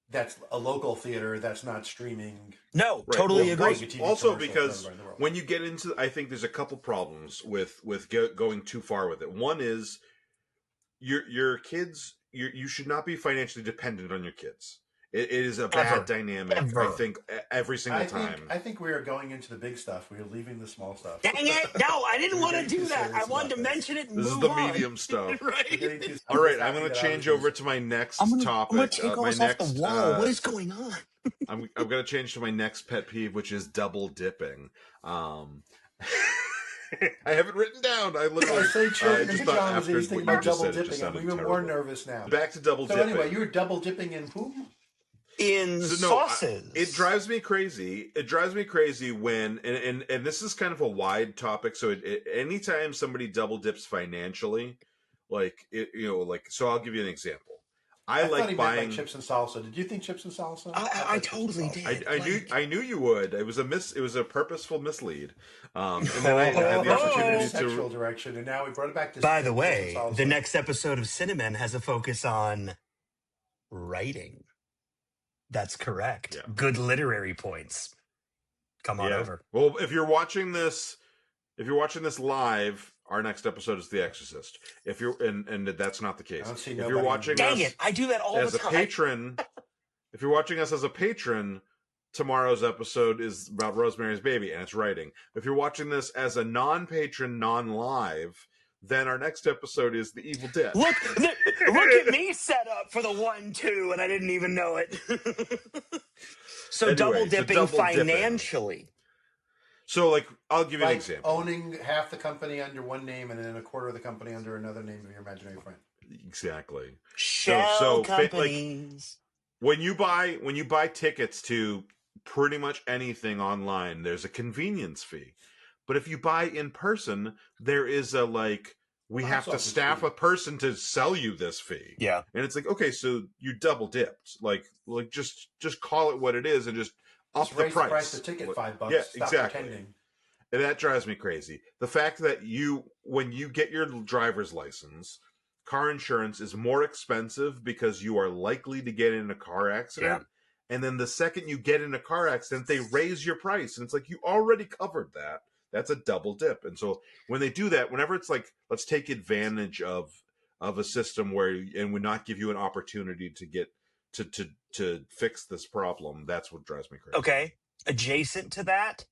that's a local theater that's not streaming. No, totally agree. Also, because when you get into, I think there's a couple problems with going too far with it. One is your kids. You should not be financially dependent on your kids. It is a bad dynamic. I think every single time. I think we are going into the big stuff. We are leaving the small stuff. Dang it! No, I didn't want to do that. I wanted to mention it. And this move is the on. medium stuff. Right? All right, I'm going to change over to my next topic. I'm going to take all this off the wall. What is going on? I'm going to change to my next pet peeve, which is double dipping. I have it written down. I say children in pajamas and he's thinking about double dipping. I'm even more nervous now. Back to double dipping. So anyway, you were double dipping in who? In sauces. It drives me crazy. It drives me crazy when, and this is kind of a wide topic. So anytime somebody double dips financially, so I'll give you an example. I like buying chips and salsa. Did you think chips and salsa? I totally did. I knew you would. It was a purposeful mislead. And then I had the opportunity to sexual direction, and now we brought it back to. By the way, the next episode of Cinnamon has a focus on writing. That's correct. Yeah. Good literary points. Come on over. Well, if you're watching this live, our next episode is The Exorcist. If you're and that's not the case. If you're watching Dang it, I do that all as the time. A patron, if you're watching us as a patron, tomorrow's episode is about Rosemary's Baby and it's writing. If you're watching this as a non-patron, non-live, then our next episode is The Evil Dead. Look at me set up for the 1-2, and I didn't even know it. So double dipping financially. So, I'll give you an example. Owning half the company under one name and then a quarter of the company under another name of your imaginary friend. Exactly. Shell companies. When you buy tickets to pretty much anything online, there's a convenience fee. But if you buy in person, there is a we have to staff a person to sell you this fee. Yeah. And it's okay, so you double dipped. Just call it what it is and just up the price. The price of the ticket $5. Yeah, Stop exactly. Pretending. And that drives me crazy. The fact that when you get your driver's license, car insurance is more expensive because you are likely to get in a car accident. Yeah. And then the second you get in a car accident, they raise your price. And it's you already covered that. That's a double dip. And so when they do that, whenever it's let's take advantage of a system and would not give you an opportunity to get to fix this problem, that's what drives me crazy. Okay. Adjacent to that,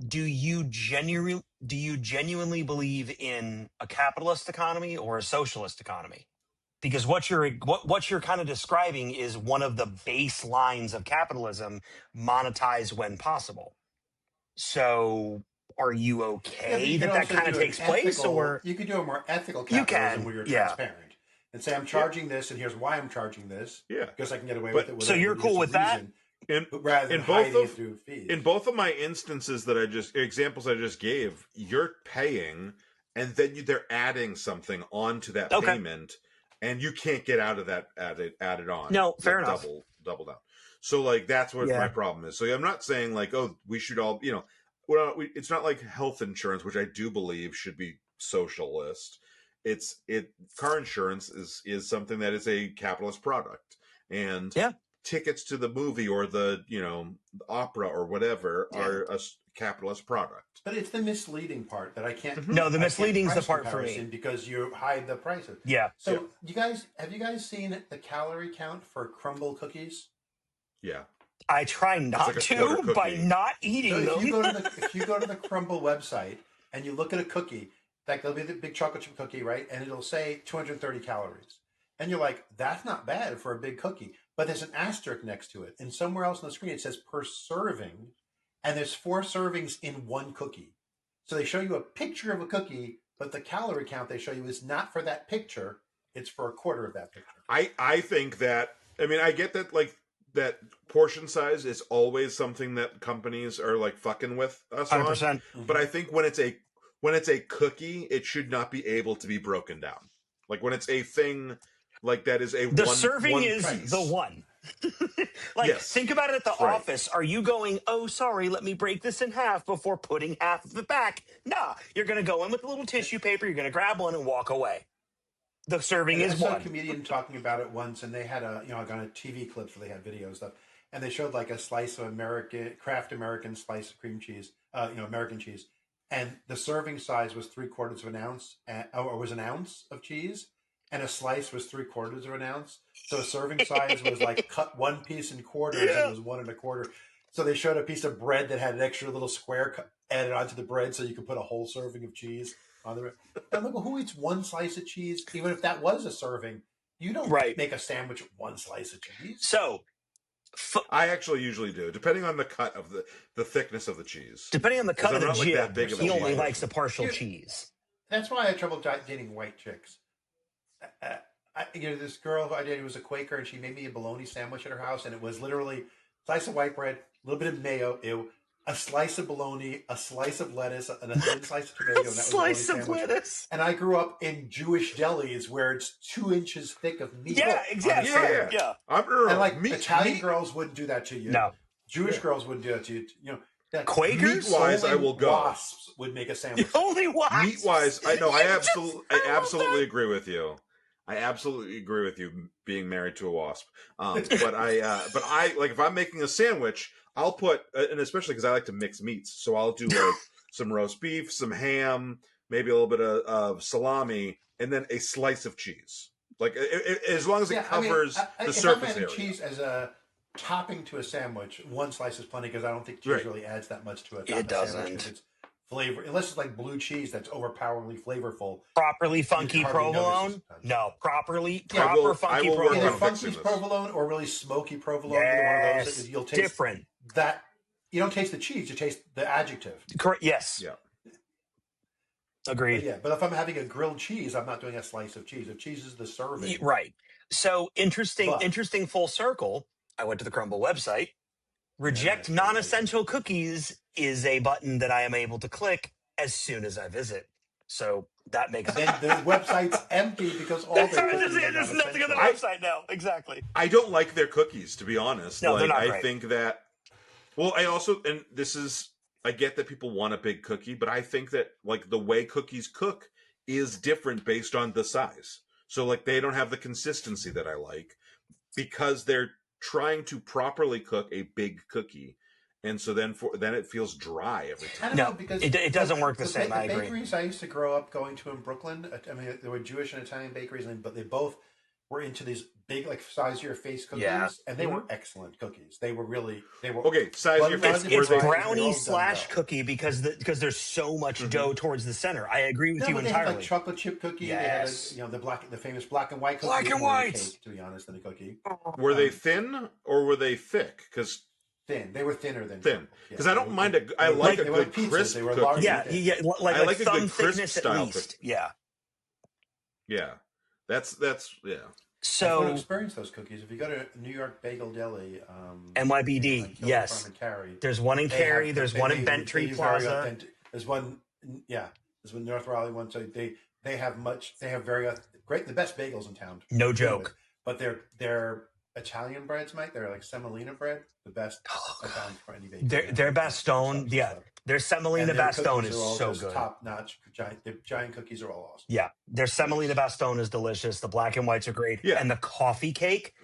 do you genuinely believe in a capitalist economy or a socialist economy? Because what you're kind of describing is one of the baselines of capitalism, monetize when possible. So are you okay that kind of takes place? Or you could do a more ethical capitalism where you're transparent and say, I'm charging this and here's why I'm charging this. Yeah. Because I can get away with it. So you're cool with that? Rather than hiding it through fees. In both of my instances examples I just gave, you're paying and then they're adding something onto that payment and you can't get out of that added on. No, fair enough. Double down. So that's what my problem is. So I'm not saying we should all, it's not like health insurance, which I do believe should be socialist. Car insurance is something that is a capitalist product, and tickets to the movie or the opera or whatever are a capitalist product. But it's the misleading part that I can't. Mm-hmm. No, the misleading is the part for me because you hide the prices. Yeah. So have you guys seen the calorie count for crumble cookies? Yeah. I try not to by not eating them. If you go to the Crumble website and you look at a cookie, there'll be the big chocolate chip cookie, right? And it'll say 230 calories. And you're like, that's not bad for a big cookie. But there's an asterisk next to it. And somewhere else on the screen, it says per serving. And there's 4 servings in one cookie. So they show you a picture of a cookie, but the calorie count they show you is not for that picture. It's for a quarter of that picture. I think that, I get that, that portion size is always something that companies are like fucking with us on. 100%. But I think when it's a cookie, it should not be able to be broken down. Like when it's a thing like that is a The one serving is piece. the one. Like, Yes. think about it at the Right. office. Are you going, oh, sorry, let me break this in half before putting half of it back? Nah, you're going to go in with a little tissue paper, you're going to grab one and walk away. The serving And is I saw one. a comedian talking about it once, and they had on a TV clips where they had video and stuff, and they showed like a slice of Kraft American slice of cream cheese, American cheese, and the serving size was 3/4 of an ounce, or was an ounce of cheese, and a slice was 3/4 of an ounce. So a serving size was like cut one piece in quarters, and it was 1 1/4. So they showed a piece of bread that had an extra little square added onto the bread, so you could put a whole serving of cheese on the bread. I'm like, well, who eats one slice of cheese? Even if that was a serving, you don't make a sandwich with one slice of cheese. So, I actually usually do, depending on the cut of the thickness of the cheese. Depending on the cut of the jib, he only cheese likes the partial cheese. That's why I had trouble dating white chicks. This girl who I dated was a Quaker, and she made me a bologna sandwich at her house, and it was literally a slice of white bread, a little bit of mayo, a slice of bologna, a slice of lettuce, and a thin slice of tomato. And that was slice of lettuce. And I grew up in Jewish delis where it's 2 inches thick of meat. Yeah, exactly. Yeah. And like Italian girls wouldn't do that to you. No. Jewish girls wouldn't do that to you. Quakers? Meat-wise, I will go. Wasps would make a sandwich. Only wasps? Meat-wise, I absolutely agree with you. I absolutely agree with you being married to a wasp. But I like if I'm making a sandwich, I'll put, and especially because I like to mix meats, so I'll do like some roast beef, some ham, maybe a little bit of salami, and then a slice of cheese. Like as long as it covers the surface area. If I'm adding cheese as a topping to a sandwich, one slice is plenty because I don't think cheese really adds that much to a It doesn't. Sandwich. It's flavor, unless it's like blue cheese that's overpoweringly flavorful. Properly funky provolone? No, proper funky provolone. Either funky provolone or really smoky provolone. Either one of those, you'll taste different. That you don't taste the cheese; you taste the adjective. Correct. Yes. Yeah. Agreed. But if I'm having a grilled cheese, I'm not doing a slice of cheese. If cheese is the serving, right? So interesting full circle. I went to the Crumble website. Reject non-essential cookies is a button that I am able to click as soon as I visit. So that makes then the website's empty because all the cookies there's nothing on the website now. Exactly. I don't like their cookies, to be honest. No, like, they're not I great. think that. Well, I also, and this is, I get that people want a big cookie, but I think that like the way cookies cook is different based on the size. So like they don't have the consistency that I like because they're trying to properly cook a big cookie, and so then it feels dry every time. I don't know, because it doesn't work the same. I agree. Bakeries I used to grow up going to in Brooklyn, I mean, there were Jewish and Italian bakeries, but they both were into these big, like size of your face cookies, and they were excellent cookies. They were okay. Size of your face. It's brownie / cookie because there's so much dough towards the center. I agree with you entirely. They had like chocolate chip cookie. Yes. They had the famous black and white cookie. Black and white. Cake, to be honest, than a cookie. Were they thin or were they thick? Because thin. They were thinner than thin. Because I don't mind I like a good crisp they were cookie. Yeah, like I like a thumb good crisp thickness style at least. cookie. Yeah. That's yeah. So to experience those cookies, if you go to New York Bagel Deli, NYBD, yes. There's one in Cary. There's one in Bentry Plaza. There's one, there's one North Raleigh one. So they have very great, the best bagels in town. No joke. But they're Italian breads, Mike. They're like semolina bread, the best I found for any bagel. Their Bastone, their semolina Bastone is so good. Top notch. Giant cookies are all awesome. Yeah, their semolina Bastone is delicious. The black and whites are great. Yeah. And the coffee cake,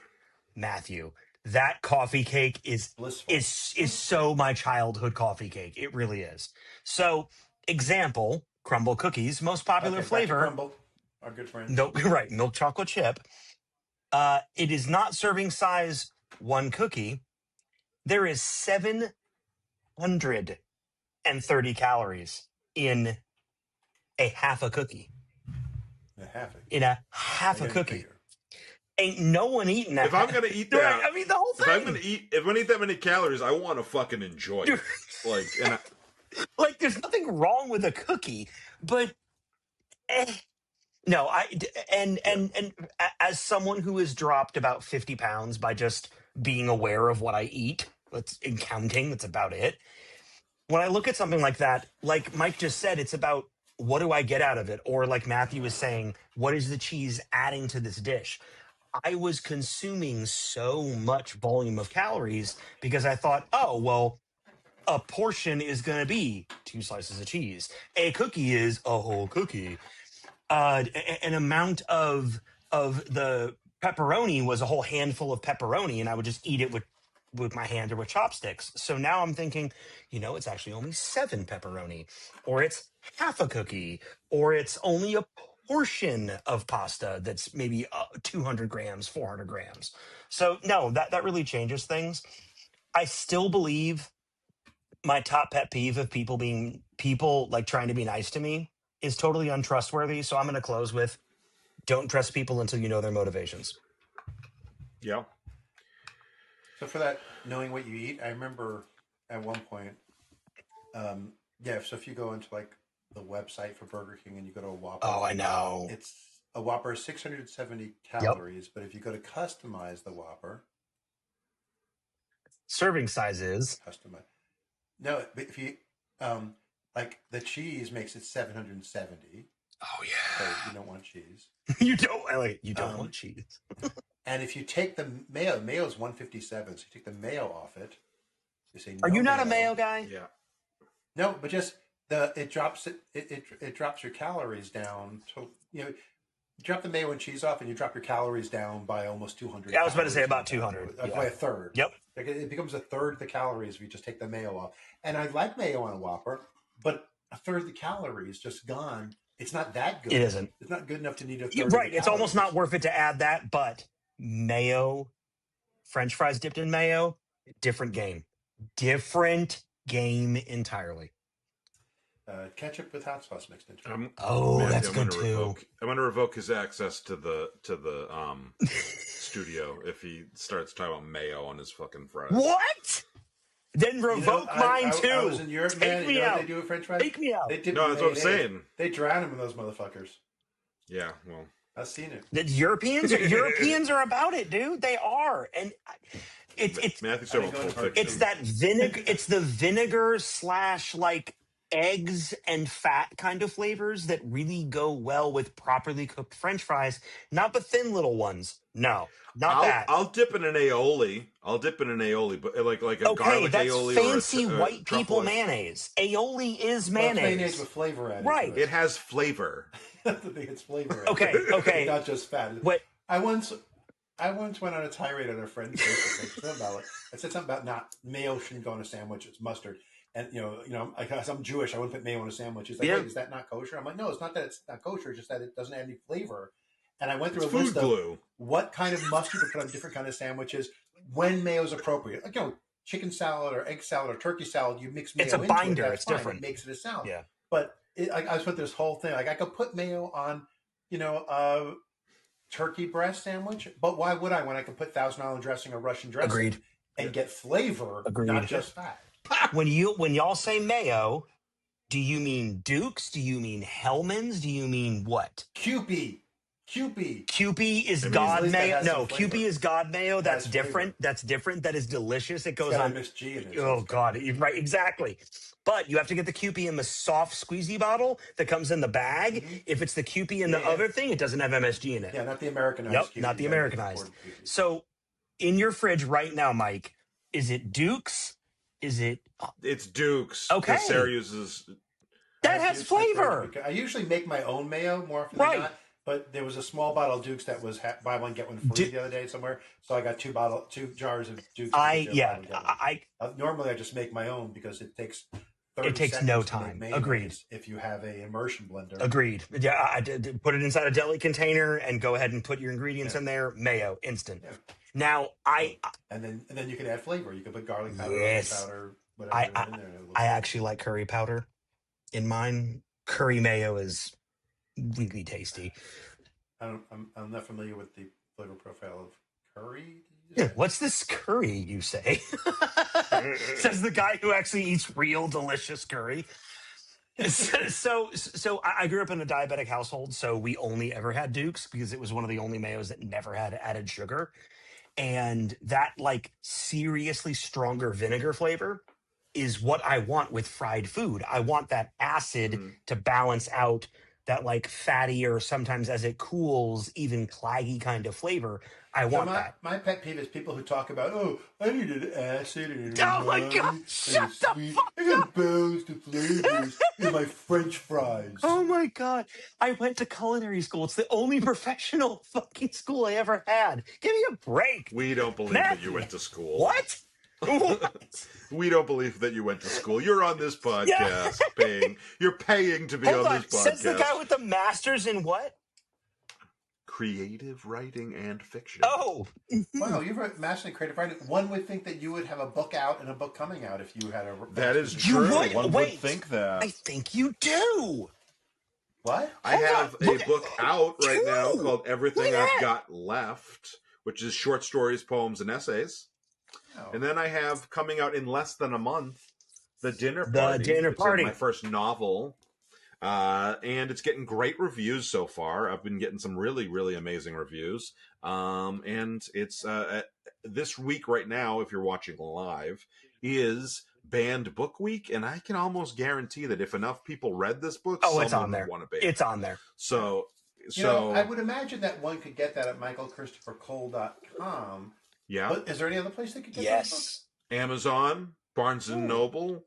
Matthew, that coffee cake is so my childhood coffee cake. It really is. So, example, Crumble cookies, most popular flavor. Crumble, our good friends. Milk chocolate chip. It is not serving size one cookie. There is 730 calories in a half a cookie. In a half a cookie. Ain't no one eating that. If I'm gonna eat that, I mean the whole thing. If I'm gonna eat that many calories, I want to fucking enjoy it. Like, there's nothing wrong with a cookie, but no. And as someone who has dropped about 50 pounds by just being aware of what I eat. And counting. That's about it. When I look at something like that, like Mike just said, it's about what do I get out of it? Or like Matthew was saying, what is the cheese adding to this dish? I was consuming so much volume of calories because I thought, oh, well, a portion is going to be 2 slices of cheese. A cookie is a whole cookie. An amount of the pepperoni was a whole handful of pepperoni, and I would just eat it with my hand or with chopsticks. So now I'm thinking, it's actually only 7 pepperoni, or it's half a cookie, or it's only a portion of pasta that's maybe 200 grams, 400 grams. So no, that really changes things. I still believe my top pet peeve of people like trying to be nice to me is totally untrustworthy. So I'm going to close with don't trust people until you know their motivations. Yeah. So for that, knowing what you eat, I remember at one point, so if you go into like the website for Burger King and you go to a Whopper. Oh, I know. It's a Whopper is 670 calories, but if you go to customize the Whopper, serving size is customize. No, but if you like the cheese makes it 770. Oh yeah. So you don't want cheese. You don't want cheese. And if you take the mayo is 157. So you take the mayo off it. You say, are you not a mayo guy? Yeah. No, but just it drops it drops your calories down to drop the mayo and cheese off, and you drop your calories down by almost 200. Yeah, I was about to say about 200. By a third. Yep. Like it becomes a third of the calories if you just take the mayo off. And I like mayo on a Whopper, but a third of the calories just gone. It's not that good. It isn't. It's not good enough to need a third. Right. It's almost not worth it to add that, but mayo, French fries dipped in mayo, different game. Different game entirely. Ketchup with hot sauce mixed into it. That's good too. I'm going to revoke his access to the studio if he starts talking about mayo on his fucking fries. What? Then revoke mine too. I was in Europe, man. Take me out. What they do with French fries? Take me out. No, that's what I'm saying. They drown them in those motherfuckers. Yeah, well, I've seen it. The Europeans are about it, dude. They are, and it's that vinegar. It's the vinegar / like eggs and fat kind of flavors that really go well with properly cooked French fries, not the thin little ones. No, not that. I'll dip in an aioli. But like a garlic that's aioli. Fancy or white people mayonnaise. Aioli is mayonnaise. Well, mayonnaise with flavor added. Right. It has flavor. I think it's flavor. Okay. Not just fat. What? I once went on a tirade on a friend's Facebook. I said something about not mayo shouldn't go on a sandwich. It's mustard. And because I'm Jewish, I wouldn't put mayo on a sandwich. He's like, wait, is that not kosher? I'm like, no, it's not that it's not kosher. It's just that it doesn't add any flavor. And I went through a list of what kind of mustard to put on different kind of sandwiches when mayo is appropriate. Like chicken salad or egg salad or turkey salad, you mix mayo. It's a binder. It, it's different. It makes it a salad. Yeah. But I was put this whole thing. Like I could put mayo on, a turkey breast sandwich, but why would I when I could put Thousand Island dressing or Russian dressing? Agreed. And get flavor, not just fat. When y'all say mayo, do you mean Duke's? Do you mean Hellman's? Do you mean what? Kewpie is God mayo. No, Kewpie is God mayo. That's different. Flavor. That's different. That is delicious. It goes on on. MSG in it. Oh God, right? Exactly. But you have to get the Kewpie in the soft squeezy bottle that comes in the bag. Mm-hmm. If it's the Kewpie in the other thing, it doesn't have MSG in it. Yeah, not the Americanized. Yep, Kewpie, not the Americanized. So, in your fridge right now, Mike, is it Duke's? Is it? It's Duke's. Okay. Sarah uses. That has flavor. I usually make my own mayo more often than not. But there was a small bottle of Duke's that was buy one get one free the other day somewhere, so I got two jars of Duke's. Normally I just make my own because it takes. It takes no time. Agreed. If you have a immersion blender. Agreed. Yeah, I did put it inside a deli container and go ahead and put your ingredients in there. Mayo, instant. Yeah. Now and then you can add flavor. You can put garlic powder, powder, whatever in there. I actually like curry powder in mine. Curry mayo is really tasty. I'm not familiar with the flavor profile of curry. What's this curry you say? Says the guy who actually eats real delicious curry. So I grew up in a diabetic household, so we only ever had Duke's because it was one of the only mayos that never had added sugar. And that like seriously stronger vinegar flavor is what I want with fried food. I want that acid Mhm. to balance out that like fatty or sometimes as it cools, even claggy kind of flavor. I So want that. my pet peeve is people who talk about, oh, I need an acid and an Oh my God, umami and shut a the sweet. fuck I gotta up. balance the flavors in my French fries. Oh my God. I went to culinary school. It's the only professional fucking school I ever had. Give me a break. We don't believe that you Matthew. went to school. What? What? We don't believe that you went to school. You're on this Yeah. podcast paying. You're paying to be Hold on on. this Says the guy podcast. with the masters in what? Creative writing and fiction. Oh. Wow, you've a master in creative writing. One would think that you would have a book out and a book coming out if you had a. That is master's in You true. would? One would Wait. think that. I think you do. What? I Hold have on. a Look, book out right now two. called Look Everything at I've that. Got Left, which is short stories, poems, and essays. Oh. And then I have coming out in less than a month, The Dinner The Party. Dinner It's Party. my first novel. And it's getting great reviews so far. I've been getting some really, really amazing reviews. And it's this week right now, if you're watching live, is Banned Book Week, and I can almost guarantee that if enough people read this book, Oh, it's on someone there. would want to ban It's it. on there. So, You know, I would imagine that one could get that at michaelchristophercole.com. yeah, But is there any other place they could get Yes. Amazon, Barnes and Noble,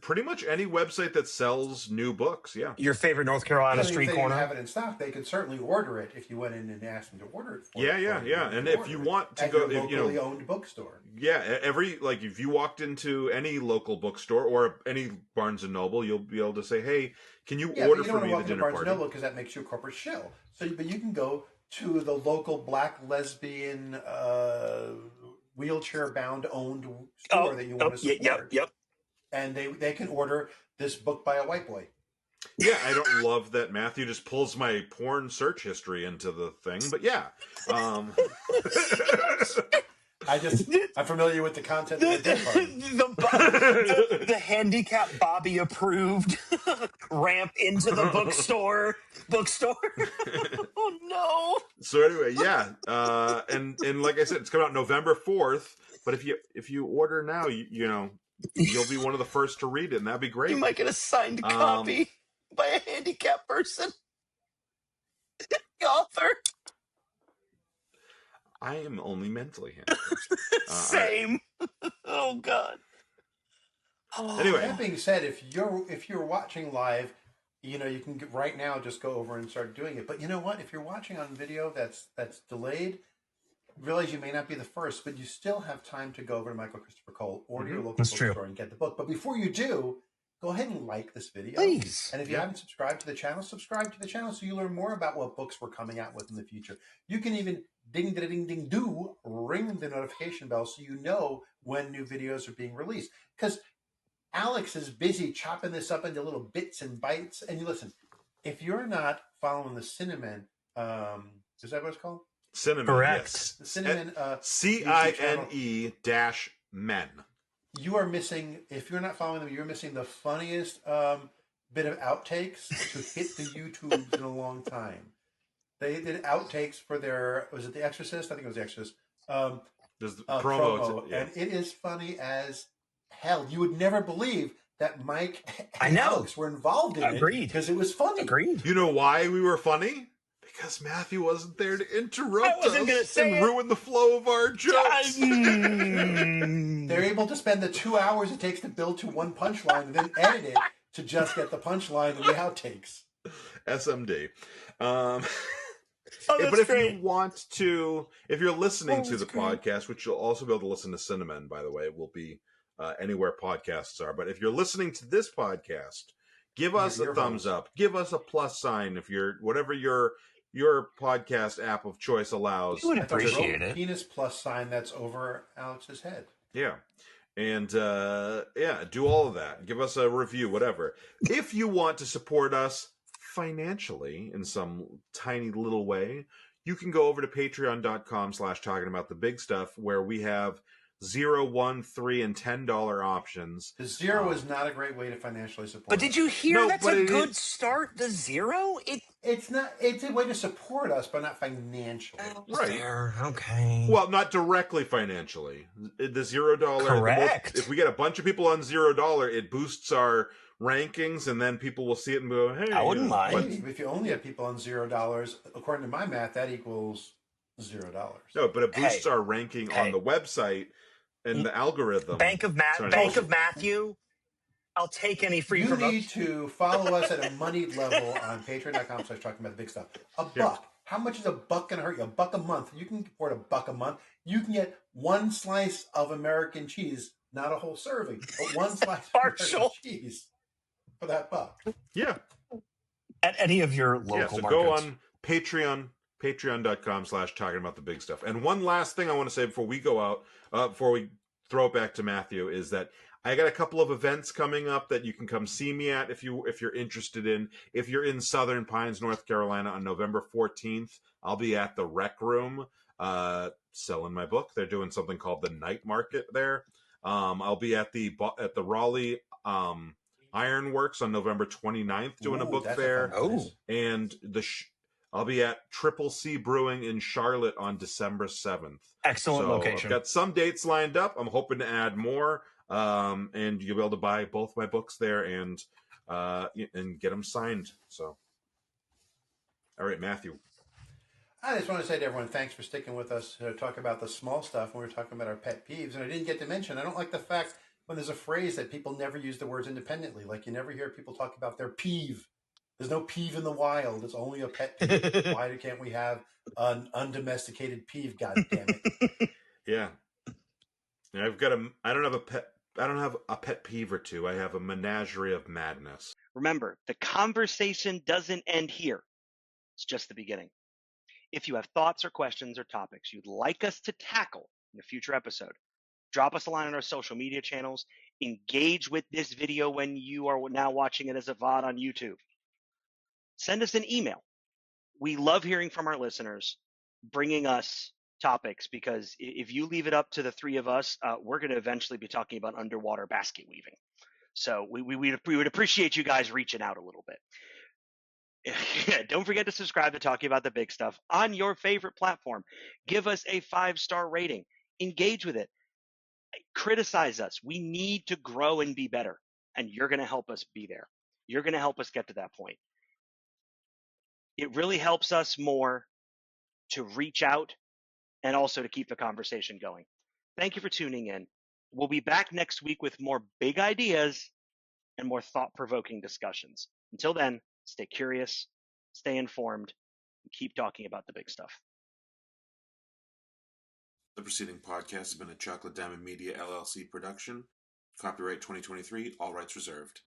pretty much any website that sells new books. Yeah. Your favorite North Carolina If street they didn't corner. have it in stock, they could certainly order it if you went in and asked them to order it for Yeah, you. yeah, Or yeah. you And could if order you it want to at go, your if, locally owned bookstore. yeah, if you walked into any local bookstore or any Barnes and Noble, you'll be able to say, "Hey, can you Yeah, order but you for don't me want the to walk into dinner Barnes party?" Noble because that makes you a corporate shill. So, but you can go to the local black lesbian wheelchair bound owned store that you want to support, Yep. and they can order this book by a white boy. Yeah, I don't love that Matthew just pulls my porn search history into the thing, but yeah. I'm familiar with the content of the dinner party. The handicap Bobby approved ramp into the bookstore. Oh no. So anyway, yeah, and like I said, it's coming out November 4th. But if you order now, you know you'll be one of the first to read it, and that'd be great. You might get a signed copy by a handicapped person. The author. I am only mentally handicapped. Same. Oh God. Anyway. That being said, if you're watching live, you know you can right now just go over and start doing it. But you know what? If you're watching on video that's delayed, realize you may not be the first, but you still have time to go over to Michael Christopher Cole or to your local bookstore and get the book. But before you do, go ahead and like this video. Please. And if you haven't subscribed to the channel, subscribe to the channel so you learn more about what books we're coming out with in the future. You can even ding ding ding do ring the notification bell so you know when new videos are being released. Because Alex is busy chopping this up into little bits and bites. And you listen, if you're not following the Cinnamon, is that what it's called? Cinnamon, correct. yes. The Cinnamon CINE-men. You are missing, if you're not following them, you're missing the funniest bit of outtakes to hit the YouTube in a long time. They did outtakes for their, was it The Exorcist? I think it was The Exorcist. There's the promo. yeah. And it is funny as hell. You would never believe that Mike I and know. Alex were involved in it because it was funny. Agreed. You know why we were funny? Because Matthew wasn't there to interrupt wasn't gonna us say and it. ruin the flow of our jokes. They're able to spend the 2 hours it takes to build to one punchline and then edit it to just get the punchline and the outtakes. SMD. That's but if great. you want to, if you're listening to the podcast, which you'll also be able to listen to Cinnamon, by the way, it will be anywhere podcasts are. But if you're listening to this podcast, give us a thumbs up, give us a plus sign if you're whatever your podcast app of choice allows. You would That's a appreciate it. penis plus sign that's over Alex's head. Yeah. And do all of that. Give us a review, whatever. If you want to support us financially in some tiny little way, you can go over to patreon.com/talking about the big stuff, where we have 0, 1, 3, and $10 options. The zero is not a great way to financially support. But did you hear? No, That's but a it good is- start. The zero. It's not. It's a way to support us, but not financially. Right. Fair. Okay. Well, not directly financially. The $0. Correct. If we get a bunch of people on $0, it boosts our rankings, and then people will see it and go, "Hey, I wouldn't mind. Maybe if you only have people on $0, according to my math, that equals $0. No, but it boosts Hey. our ranking Hey. on the website and the algorithm. Bank of Matthew. I'll take any free You promotion. need to follow us at a moneyed level on patreon.com/talking about the big stuff. A buck. How much is a buck going to hurt you? A buck a month. You can afford a buck a month. You can get one slice of American cheese, not a whole serving, but one slice of American cheese for that buck. Yeah. At any of your local Yeah, so markets. go on Patreon, patreon.com/talking about the big stuff. And one last thing I want to say before we go out, before we throw it back to Matthew, is that I got a couple of events coming up that you can come see me at if you're interested in. If you're in Southern Pines, North Carolina, on November 14th, I'll be at the Rec Room selling my book. They're doing something called the Night Market there. I'll be at the Raleigh Ironworks on November 29th doing a book fair. And I'll be at Triple C Brewing in Charlotte on December 7th. Excellent location. I've got some dates lined up. I'm hoping to add more. And you'll be able to buy both my books there and get them signed. So, all right, Matthew. I just want to say to everyone, thanks for sticking with us to talk about the small stuff when we were talking about our pet peeves. And I didn't get to mention, I don't like the fact when there's a phrase that people never use the words independently. Like you never hear people talk about their peeve. There's no peeve in the wild. It's only a pet peeve. Why can't we have an undomesticated peeve? God damn it! Yeah, I don't have a pet peeve or two. I have a menagerie of madness. Remember, the conversation doesn't end here. It's just the beginning. If you have thoughts or questions or topics you'd like us to tackle in a future episode, drop us a line on our social media channels. Engage with this video when you are now watching it as a VOD on YouTube. Send us an email. We love hearing from our listeners, bringing us topics, because if you leave it up to the three of us, we're going to eventually be talking about underwater basket weaving. So we would appreciate you guys reaching out a little bit. Don't forget to subscribe to Talking About the Big Stuff on your favorite platform. Give us a 5-star rating. Engage with it. Criticize us. We need to grow and be better, and you're going to help us be there. You're going to help us get to that point. It really helps us more to reach out and also to keep the conversation going. Thank you for tuning in. We'll be back next week with more big ideas and more thought-provoking discussions. Until then, stay curious, stay informed, and keep talking about the big stuff. The preceding podcast has been a Chocolate Diamond Media LLC production. Copyright 2023, all rights reserved.